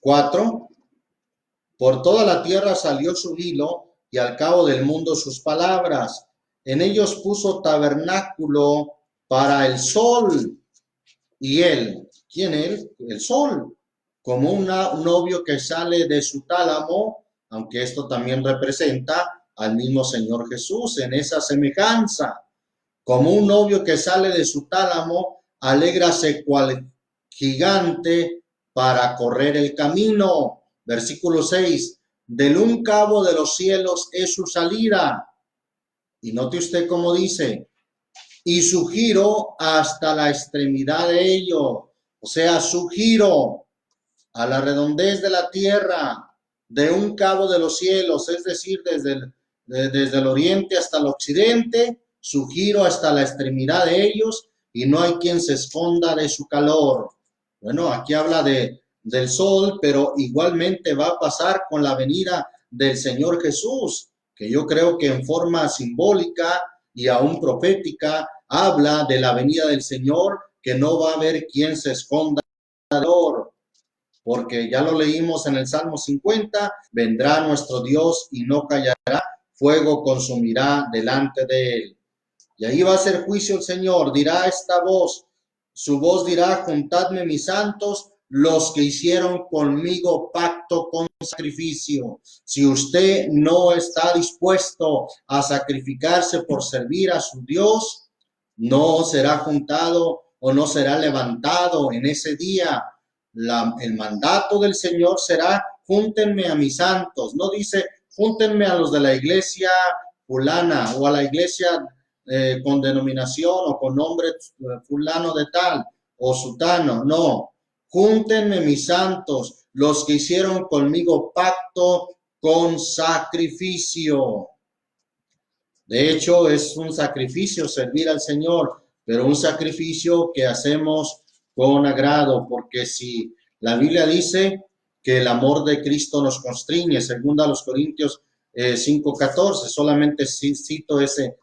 4. Por toda la tierra salió su hilo y al cabo del mundo sus palabras. En ellos puso tabernáculo para el sol. Y él, ¿quién él? El sol, como un novio que sale de su tálamo, aunque esto también representa al mismo Señor Jesús en esa semejanza. Como un novio que sale de su tálamo, alégrase cual gigante para correr el camino. Versículo 6, del un cabo de los cielos es su salida. Y note usted cómo dice, y su giro hasta la extremidad de ello. O sea, su giro a la redondez de la tierra, de un cabo de los cielos, es decir, desde el oriente hasta el occidente, su giro hasta la extremidad de ellos, y no hay quien se esconda de su calor. Bueno, aquí habla del sol, pero igualmente va a pasar con la venida del Señor Jesús, que yo creo que en forma simbólica y aún profética habla de la venida del Señor, que no va a haber quien se esconda del calor, porque ya lo leímos en el Salmo 50, vendrá nuestro Dios y no callará, fuego consumirá delante de él. Y ahí va a ser juicio el Señor, dirá esta voz, su voz dirá, juntadme mis santos, los que hicieron conmigo pacto con sacrificio. Si usted no está dispuesto a sacrificarse por servir a su Dios, no será juntado o no será levantado en ese día. El mandato del Señor será, júntenme a mis santos. No dice, júntenme a los de la iglesia fulana o a la iglesia con denominación o con nombre fulano de tal o sutano. No, júntenme mis santos, los que hicieron conmigo pacto con sacrificio. De hecho, es un sacrificio servir al Señor, pero un sacrificio que hacemos con agrado, porque si la Biblia dice que el amor de Cristo nos constriñe, según a los Corintios 5:14, solamente cito ese,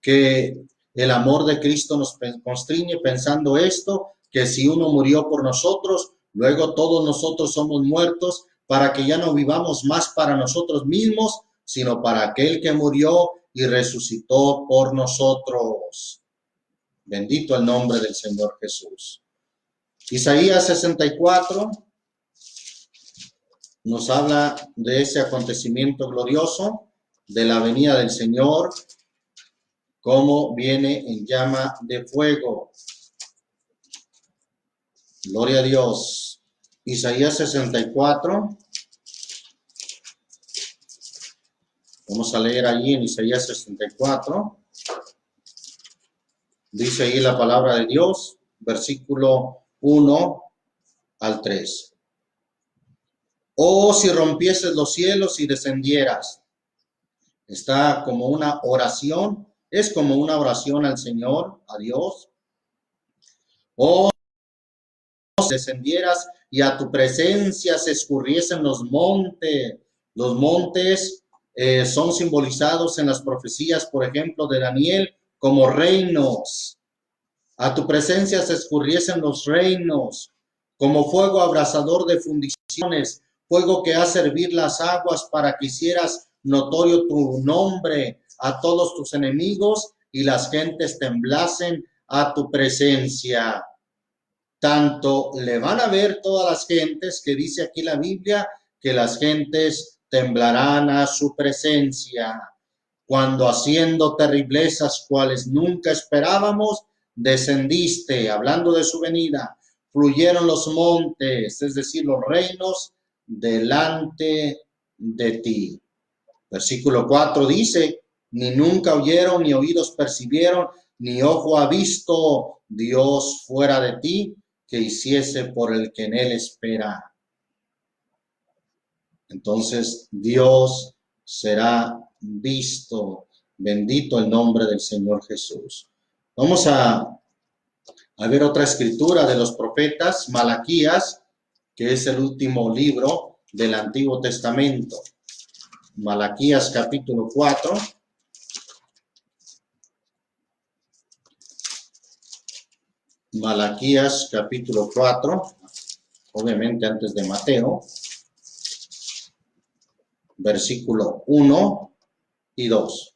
que el amor de Cristo nos constriñe pensando esto, que si uno murió por nosotros, luego todos nosotros somos muertos para que ya no vivamos más para nosotros mismos, sino para aquel que murió y resucitó por nosotros. Bendito el nombre del Señor Jesús. Isaías 64 nos habla de ese acontecimiento glorioso, de la venida del Señor, cómo viene en llama de fuego. Gloria a Dios. Isaías 64. Vamos a leer allí en Isaías 64. Dice ahí la palabra de Dios, versículo 1 al 3. Oh, si rompieses los cielos y descendieras. Está como una oración, es como una oración al Señor, a Dios. Oh, si descendieras y a tu presencia se escurriesen los montes. Los montes son simbolizados en las profecías, por ejemplo, de Daniel, como reinos. A tu presencia se escurriesen los reinos, como fuego abrasador de fundiciones, fuego que hace hervir las aguas para que hicieras notorio tu nombre a todos tus enemigos y las gentes temblasen a tu presencia. Tanto le van a ver todas las gentes, que dice aquí la Biblia, que las gentes temblarán a su presencia, cuando haciendo terriblezas cuales nunca esperábamos, descendiste, hablando de su venida, fluyeron los montes, es decir, los reinos, delante de ti. Versículo 4 dice, ni nunca oyeron, ni oídos percibieron, ni ojo ha visto Dios fuera de ti, que hiciese por el que en él espera. Entonces Dios será visto. Bendito el nombre del Señor Jesús. Vamos a ver otra escritura de los profetas, Malaquías, que es el último libro del Antiguo Testamento. Malaquías capítulo 4. Malaquías capítulo 4, obviamente antes de Mateo, versículo 1 y 2.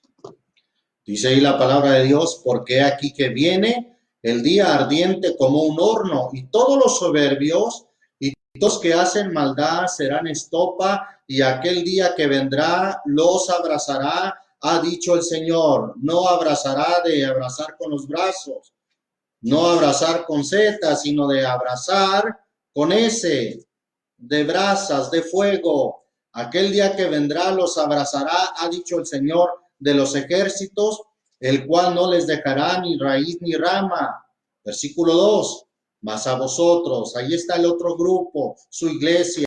Dice ahí la palabra de Dios, porque aquí que viene el día ardiente como un horno, y todos los soberbios y todos que hacen maldad serán estopa, y aquel día que vendrá los abrazará, ha dicho el Señor. No abrazará de abrazar con los brazos, no abrazar con Z, sino de abrazar con S, de brasas, de fuego. Aquel día que vendrá los abrazará, ha dicho el Señor de los ejércitos, el cual no les dejará ni raíz ni rama. Versículo 2. Mas a vosotros, ahí está el otro grupo, su iglesia,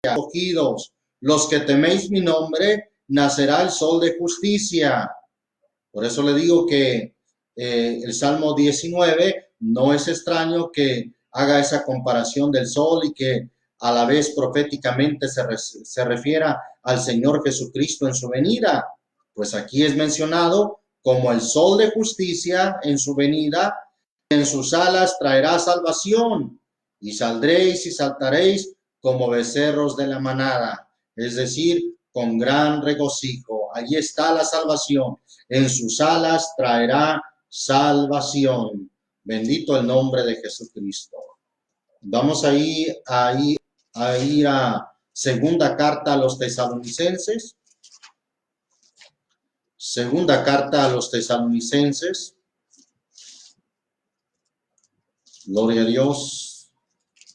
escogidos, los que teméis mi nombre, nacerá el sol de justicia. Por eso le digo que el Salmo 19 no es extraño que haga esa comparación del sol y que a la vez proféticamente se refiera al Señor Jesucristo en su venida. Pues aquí es mencionado como el sol de justicia en su venida, en sus alas traerá salvación, y saldréis y saltaréis como becerros de la manada, es decir, con gran regocijo. Allí está la salvación. En sus alas traerá salvación. Bendito el nombre de Jesucristo. Vamos a ir a segunda carta a los tesalonicenses. Segunda carta a los tesalonicenses. Gloria a Dios.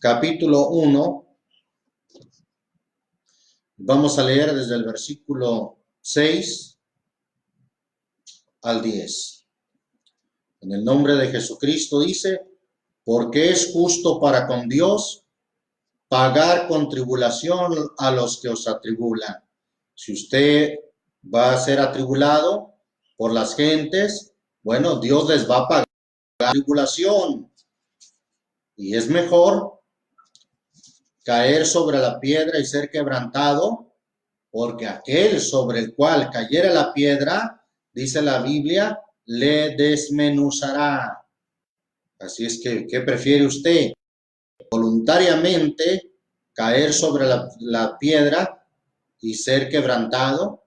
Capítulo 1. Vamos a leer desde el versículo 6 al 10. En el nombre de Jesucristo dice, porque es justo para con Dios pagar con tribulación a los que os atribulan. Si usted va a ser atribulado por las gentes, bueno, Dios les va a pagar la tribulación. Y es mejor caer sobre la piedra y ser quebrantado, porque aquel sobre el cual cayera la piedra, dice la Biblia, le desmenuzará. Así es que, ¿qué prefiere usted? ¿Voluntariamente caer sobre la piedra y ser quebrantado?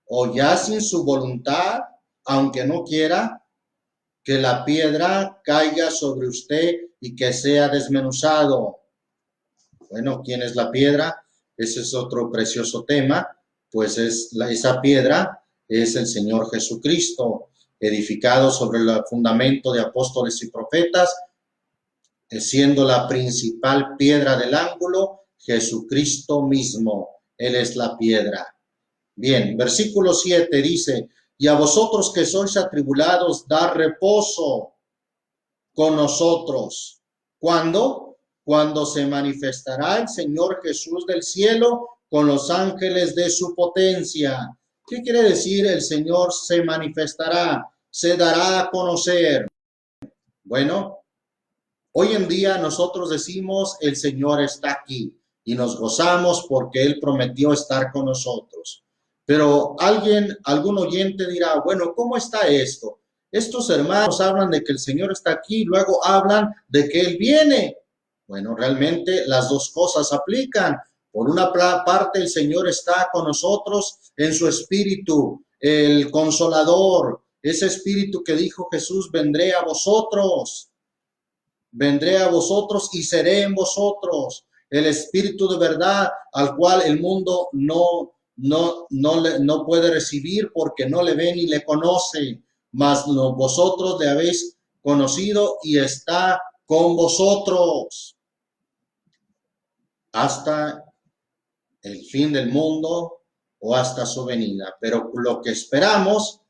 ¿O ya sin su voluntad, aunque no quiera, que la piedra caiga sobre usted y que sea desmenuzado? Bueno, ¿quién es la piedra? Ese es otro precioso tema, pues esa piedra es el Señor Jesucristo, edificado sobre el fundamento de apóstoles y profetas, siendo la principal piedra del ángulo, Jesucristo mismo. Él es la piedra. Bien, versículo 7 dice, y a vosotros que sois atribulados, dar reposo con nosotros. ¿Cuándo? Cuando se manifestará el Señor Jesús del cielo con los ángeles de su potencia. ¿Qué quiere decir el Señor se manifestará? Se dará a conocer. Bueno, hoy en día nosotros decimos el Señor está aquí y nos gozamos porque Él prometió estar con nosotros. Pero algún oyente dirá, bueno, ¿cómo está esto? Estos hermanos hablan de que el Señor está aquí, luego hablan de que Él viene. Bueno, realmente las dos cosas aplican. Por una parte, el Señor está con nosotros en su espíritu, el consolador, ese espíritu que dijo Jesús, vendré a vosotros y seré en vosotros. El espíritu de verdad al cual el mundo no puede recibir porque no le ve ni le conoce, mas vosotros le habéis conocido y está con vosotros hasta el fin del mundo o hasta su venida. Pero lo que esperamos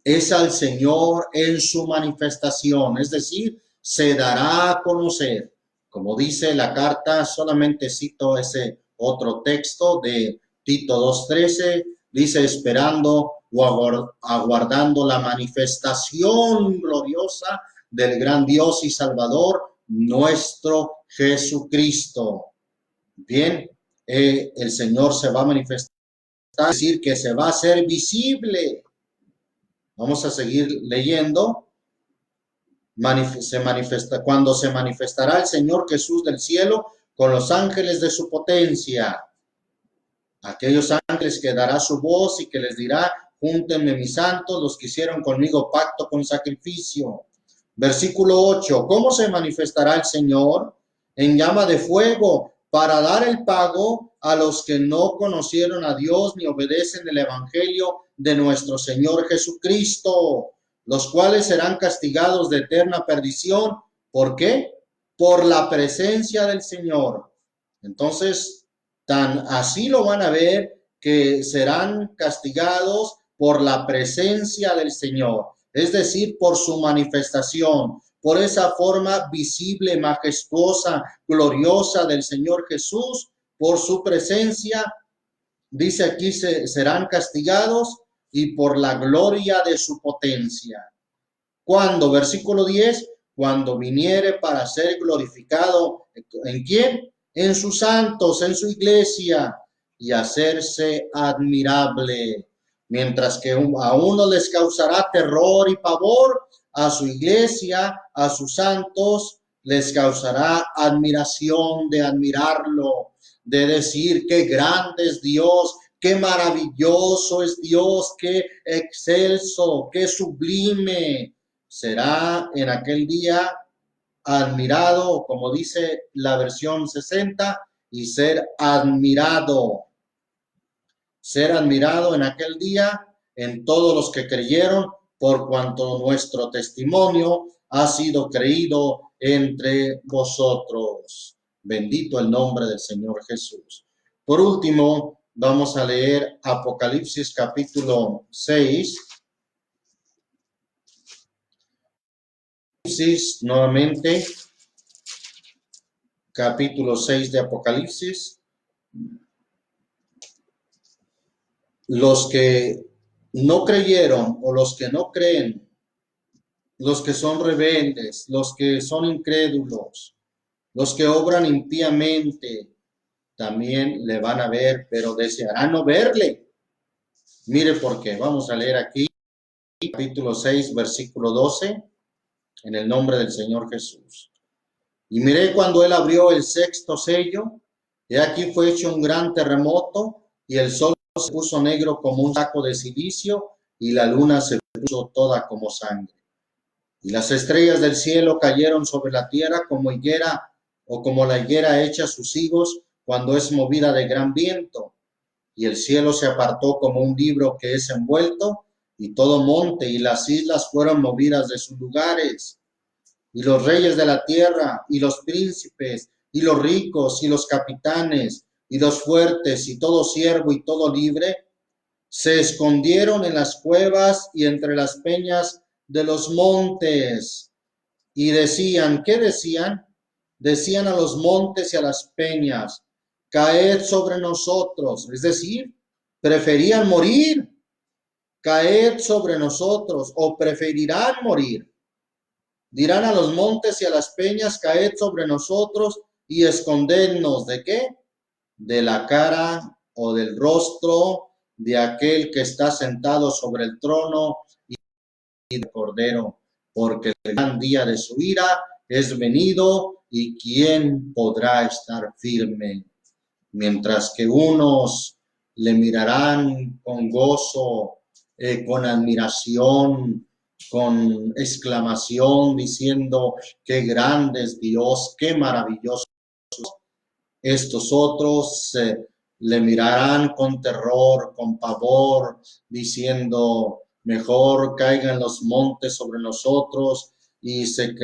es al Señor en su manifestación, es decir, se dará a conocer. Como dice la carta, solamente cito ese otro texto de Tito 2:13, dice esperando o aguardando la manifestación gloriosa del gran Dios y Salvador, nuestro Jesucristo. Bien, el Señor se va a manifestar, es decir, que se va a hacer visible. Vamos a seguir leyendo. Cuando se manifestará el Señor Jesús del cielo con los ángeles de su potencia. Aquellos ángeles que dará su voz y que les dirá, júntenme mis santos, los que hicieron conmigo pacto con sacrificio. Versículo 8, ¿cómo se manifestará el Señor? En llama de fuego, para dar el pago a los que no conocieron a Dios ni obedecen el evangelio de nuestro Señor Jesucristo, los cuales serán castigados de eterna perdición. ¿Por qué? Por la presencia del Señor. Entonces, tan así lo van a ver, que serán castigados por la presencia del Señor, es decir, por su manifestación, por esa forma visible, majestuosa, gloriosa del Señor Jesús, por su presencia. Dice aquí, serán castigados y por la gloria de su potencia. ¿Cuándo? Versículo 10, cuando viniere para ser glorificado, ¿en quién? En sus santos, en su iglesia, y hacerse admirable. Mientras que a uno les causará terror y pavor, a su iglesia, a sus santos, les causará admiración de admirarlo, de decir qué grande es Dios, qué maravilloso es Dios, qué excelso, qué sublime. Será en aquel día admirado, como dice la versión 60, y ser admirado en aquel día en todos los que creyeron, por cuanto nuestro testimonio ha sido creído entre vosotros. Bendito el nombre del Señor Jesús. Por último, vamos a leer Apocalipsis capítulo 6. Nuevamente, capítulo 6 de Apocalipsis. Los que no creyeron o los que no creen, los que son rebeldes, los que son incrédulos, los que obran impíamente, también le van a ver, pero desearán no verle. Mire por qué. Vamos a leer aquí, capítulo 6, versículo 12, en el nombre del Señor Jesús. Y miré cuando él abrió el sexto sello, y aquí fue hecho un gran terremoto, y el sol se puso negro como un saco de cilicio, y la luna se puso toda como sangre. Y las estrellas del cielo cayeron sobre la tierra como higuera, o como la higuera echa sus higos cuando es movida de gran viento. Y el cielo se apartó como un libro que es envuelto, y todo monte y las islas fueron movidas de sus lugares. y los reyes de la tierra, y los príncipes, y los ricos, y los capitanes, y los fuertes, y todo siervo y todo libre, se escondieron en las cuevas y entre las peñas de los montes. Y decían, ¿qué decían? Decían a los montes y a las peñas, caed sobre nosotros. Es decir, preferían morir. Caed sobre nosotros, o preferirán morir. Dirán a los montes y a las peñas, caed sobre nosotros y escondednos. ¿De qué? De la cara o del rostro de aquel que está sentado sobre el trono y del Cordero, porque el gran día de su ira es venido, y ¿quién podrá estar firme? Mientras que unos le mirarán con gozo, con admiración, con exclamación, diciendo, qué grande es Dios, qué maravilloso. Estos otros le mirarán con terror, con pavor, diciendo, mejor caigan los montes sobre nosotros, y se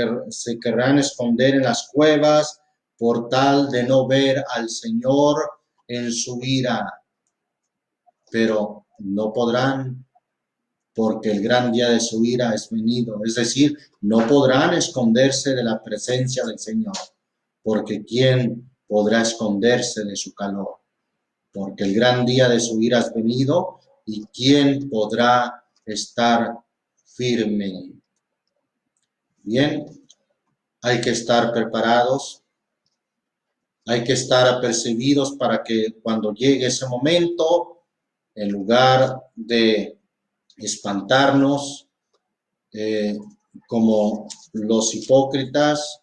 querrán esconder en las cuevas por tal de no ver al Señor en su ira. Pero no podrán, porque el gran día de su ira es venido. Es decir, no podrán esconderse de la presencia del Señor, porque ¿quién podrá esconderse de su calor? Porque el gran día de su ira es venido, y ¿quién podrá estar firme? Bien, hay que estar preparados, hay que estar apercibidos para que cuando llegue ese momento, en lugar de espantarnos, como los hipócritas,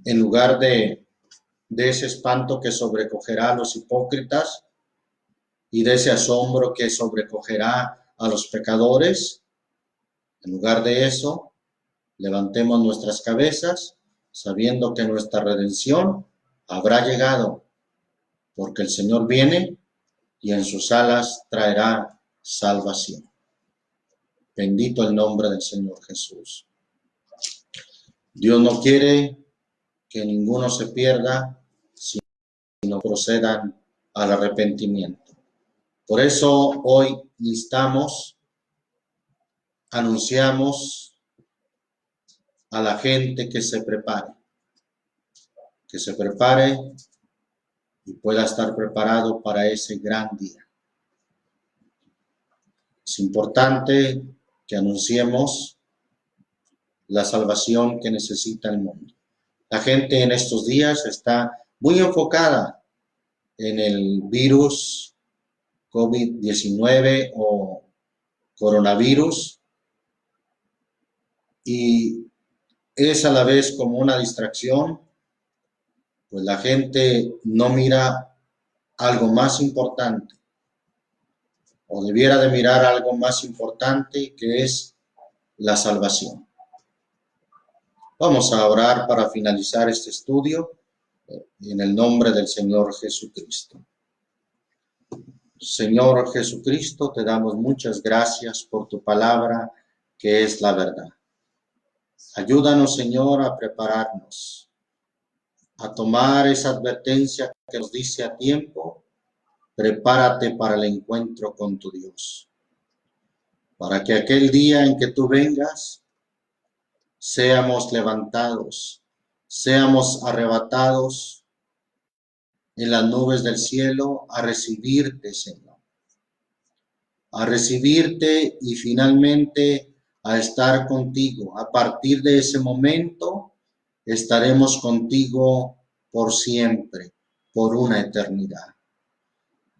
en lugar de ese espanto que sobrecogerá a los hipócritas y de ese asombro que sobrecogerá a los pecadores, en lugar de eso, levantemos nuestras cabezas sabiendo que nuestra redención habrá llegado, porque el Señor viene y en sus alas traerá salvación. Bendito el nombre del Señor Jesús. Dios no quiere que ninguno se pierda, sino procedan al arrepentimiento. Por eso hoy instamos, anunciamos a la gente que se prepare y pueda estar preparado para ese gran día. Es importante que anunciemos la salvación que necesita el mundo. La gente en estos días está muy enfocada en el virus COVID-19 o coronavirus, y es a la vez como una distracción, pues la gente no mira algo más importante, o debiera de mirar algo más importante, que es la salvación. Vamos a orar para finalizar este estudio en el nombre del Señor Jesucristo. Señor Jesucristo, te damos muchas gracias por tu palabra, que es la verdad. Ayúdanos, Señor, a prepararnos, a tomar esa advertencia que nos dice a tiempo: prepárate para el encuentro con tu Dios, para que aquel día en que tú vengas, seamos levantados, seamos arrebatados en las nubes del cielo a recibirte, Señor. A recibirte y finalmente a estar contigo. A partir de ese momento estaremos contigo por siempre, por una eternidad.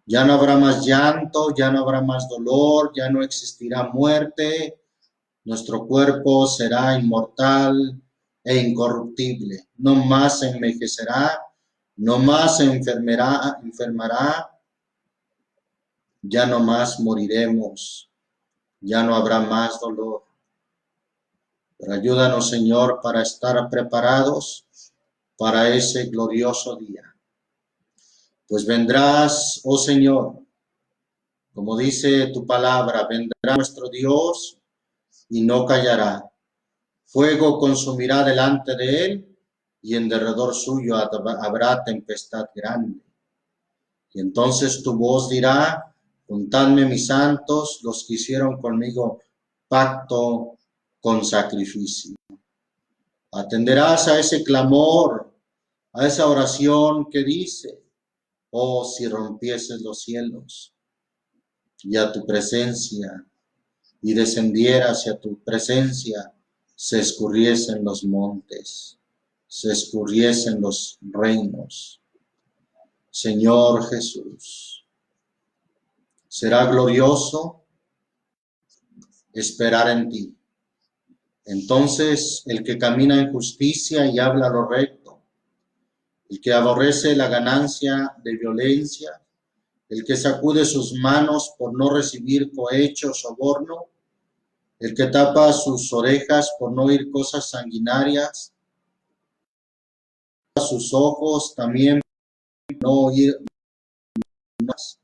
Ya no habrá más llanto, ya no habrá más dolor, ya no existirá muerte. Nuestro cuerpo será inmortal e incorruptible. No más se envejecerá, no más se enfermará, ya no más moriremos, ya no habrá más dolor. Pero ayúdanos, Señor, para estar preparados para ese glorioso día. Pues vendrás, oh Señor, como dice tu palabra, vendrá nuestro Dios y no callará. Fuego consumirá delante de él, y en derredor suyo habrá tempestad grande. Y entonces tu voz dirá: juntadme mis santos, los que hicieron conmigo pacto con sacrificio. Atenderás a ese clamor, a esa oración que dice: oh, si rompieses los cielos y a tu presencia, y descendiera hacia tu presencia, se escurriesen los montes, se escurriesen los reinos. Señor Jesús, será glorioso esperar en ti. Entonces, el que camina en justicia y habla lo recto, el que aborrece la ganancia de violencia, el que sacude sus manos por no recibir cohecho o soborno, el que tapa sus orejas por no oír cosas sanguinarias, sus ojos también por no oír más.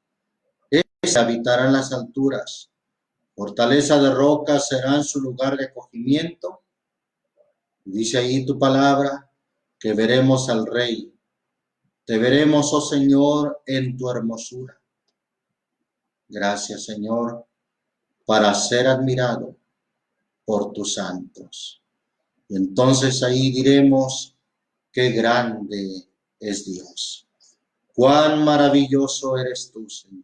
Ese habitará en las alturas, fortaleza de rocas será en su lugar de acogimiento. Dice ahí tu palabra que veremos al Rey. Te veremos, oh Señor, en tu hermosura. Gracias, Señor, para ser admirado por tus santos. Y entonces ahí diremos: qué grande es Dios. Cuán maravilloso eres tú, Señor.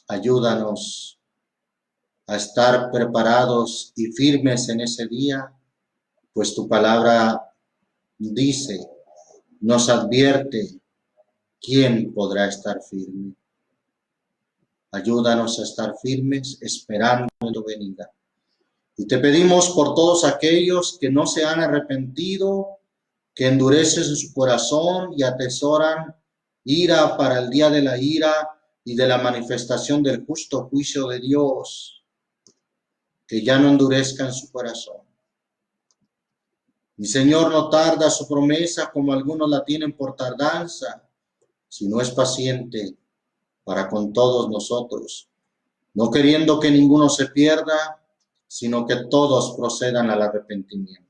Ayúdanos a estar preparados y firmes en ese día, pues tu palabra dice, nos advierte, ¿quién podrá estar firme? Ayúdanos a estar firmes esperando tu venida. Y te pedimos por todos aquellos que no se han arrepentido, que endurecen su corazón y atesoran ira para el día de la ira y de la manifestación del justo juicio de Dios, que ya no endurezcan su corazón. Mi Señor no tarda su promesa como algunos la tienen por tardanza, sino es paciente para con todos nosotros, no queriendo que ninguno se pierda, sino que todos procedan al arrepentimiento.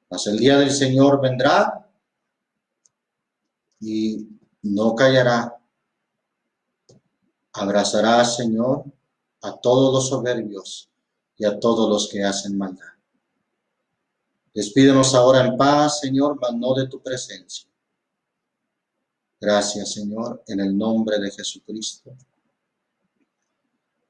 Mas el día del Señor vendrá y no callará. Abrazará, Señor, a todos los soberbios y a todos los que hacen maldad. Despídenos ahora en paz, Señor, mas no de tu presencia. Gracias, Señor, en el nombre de Jesucristo.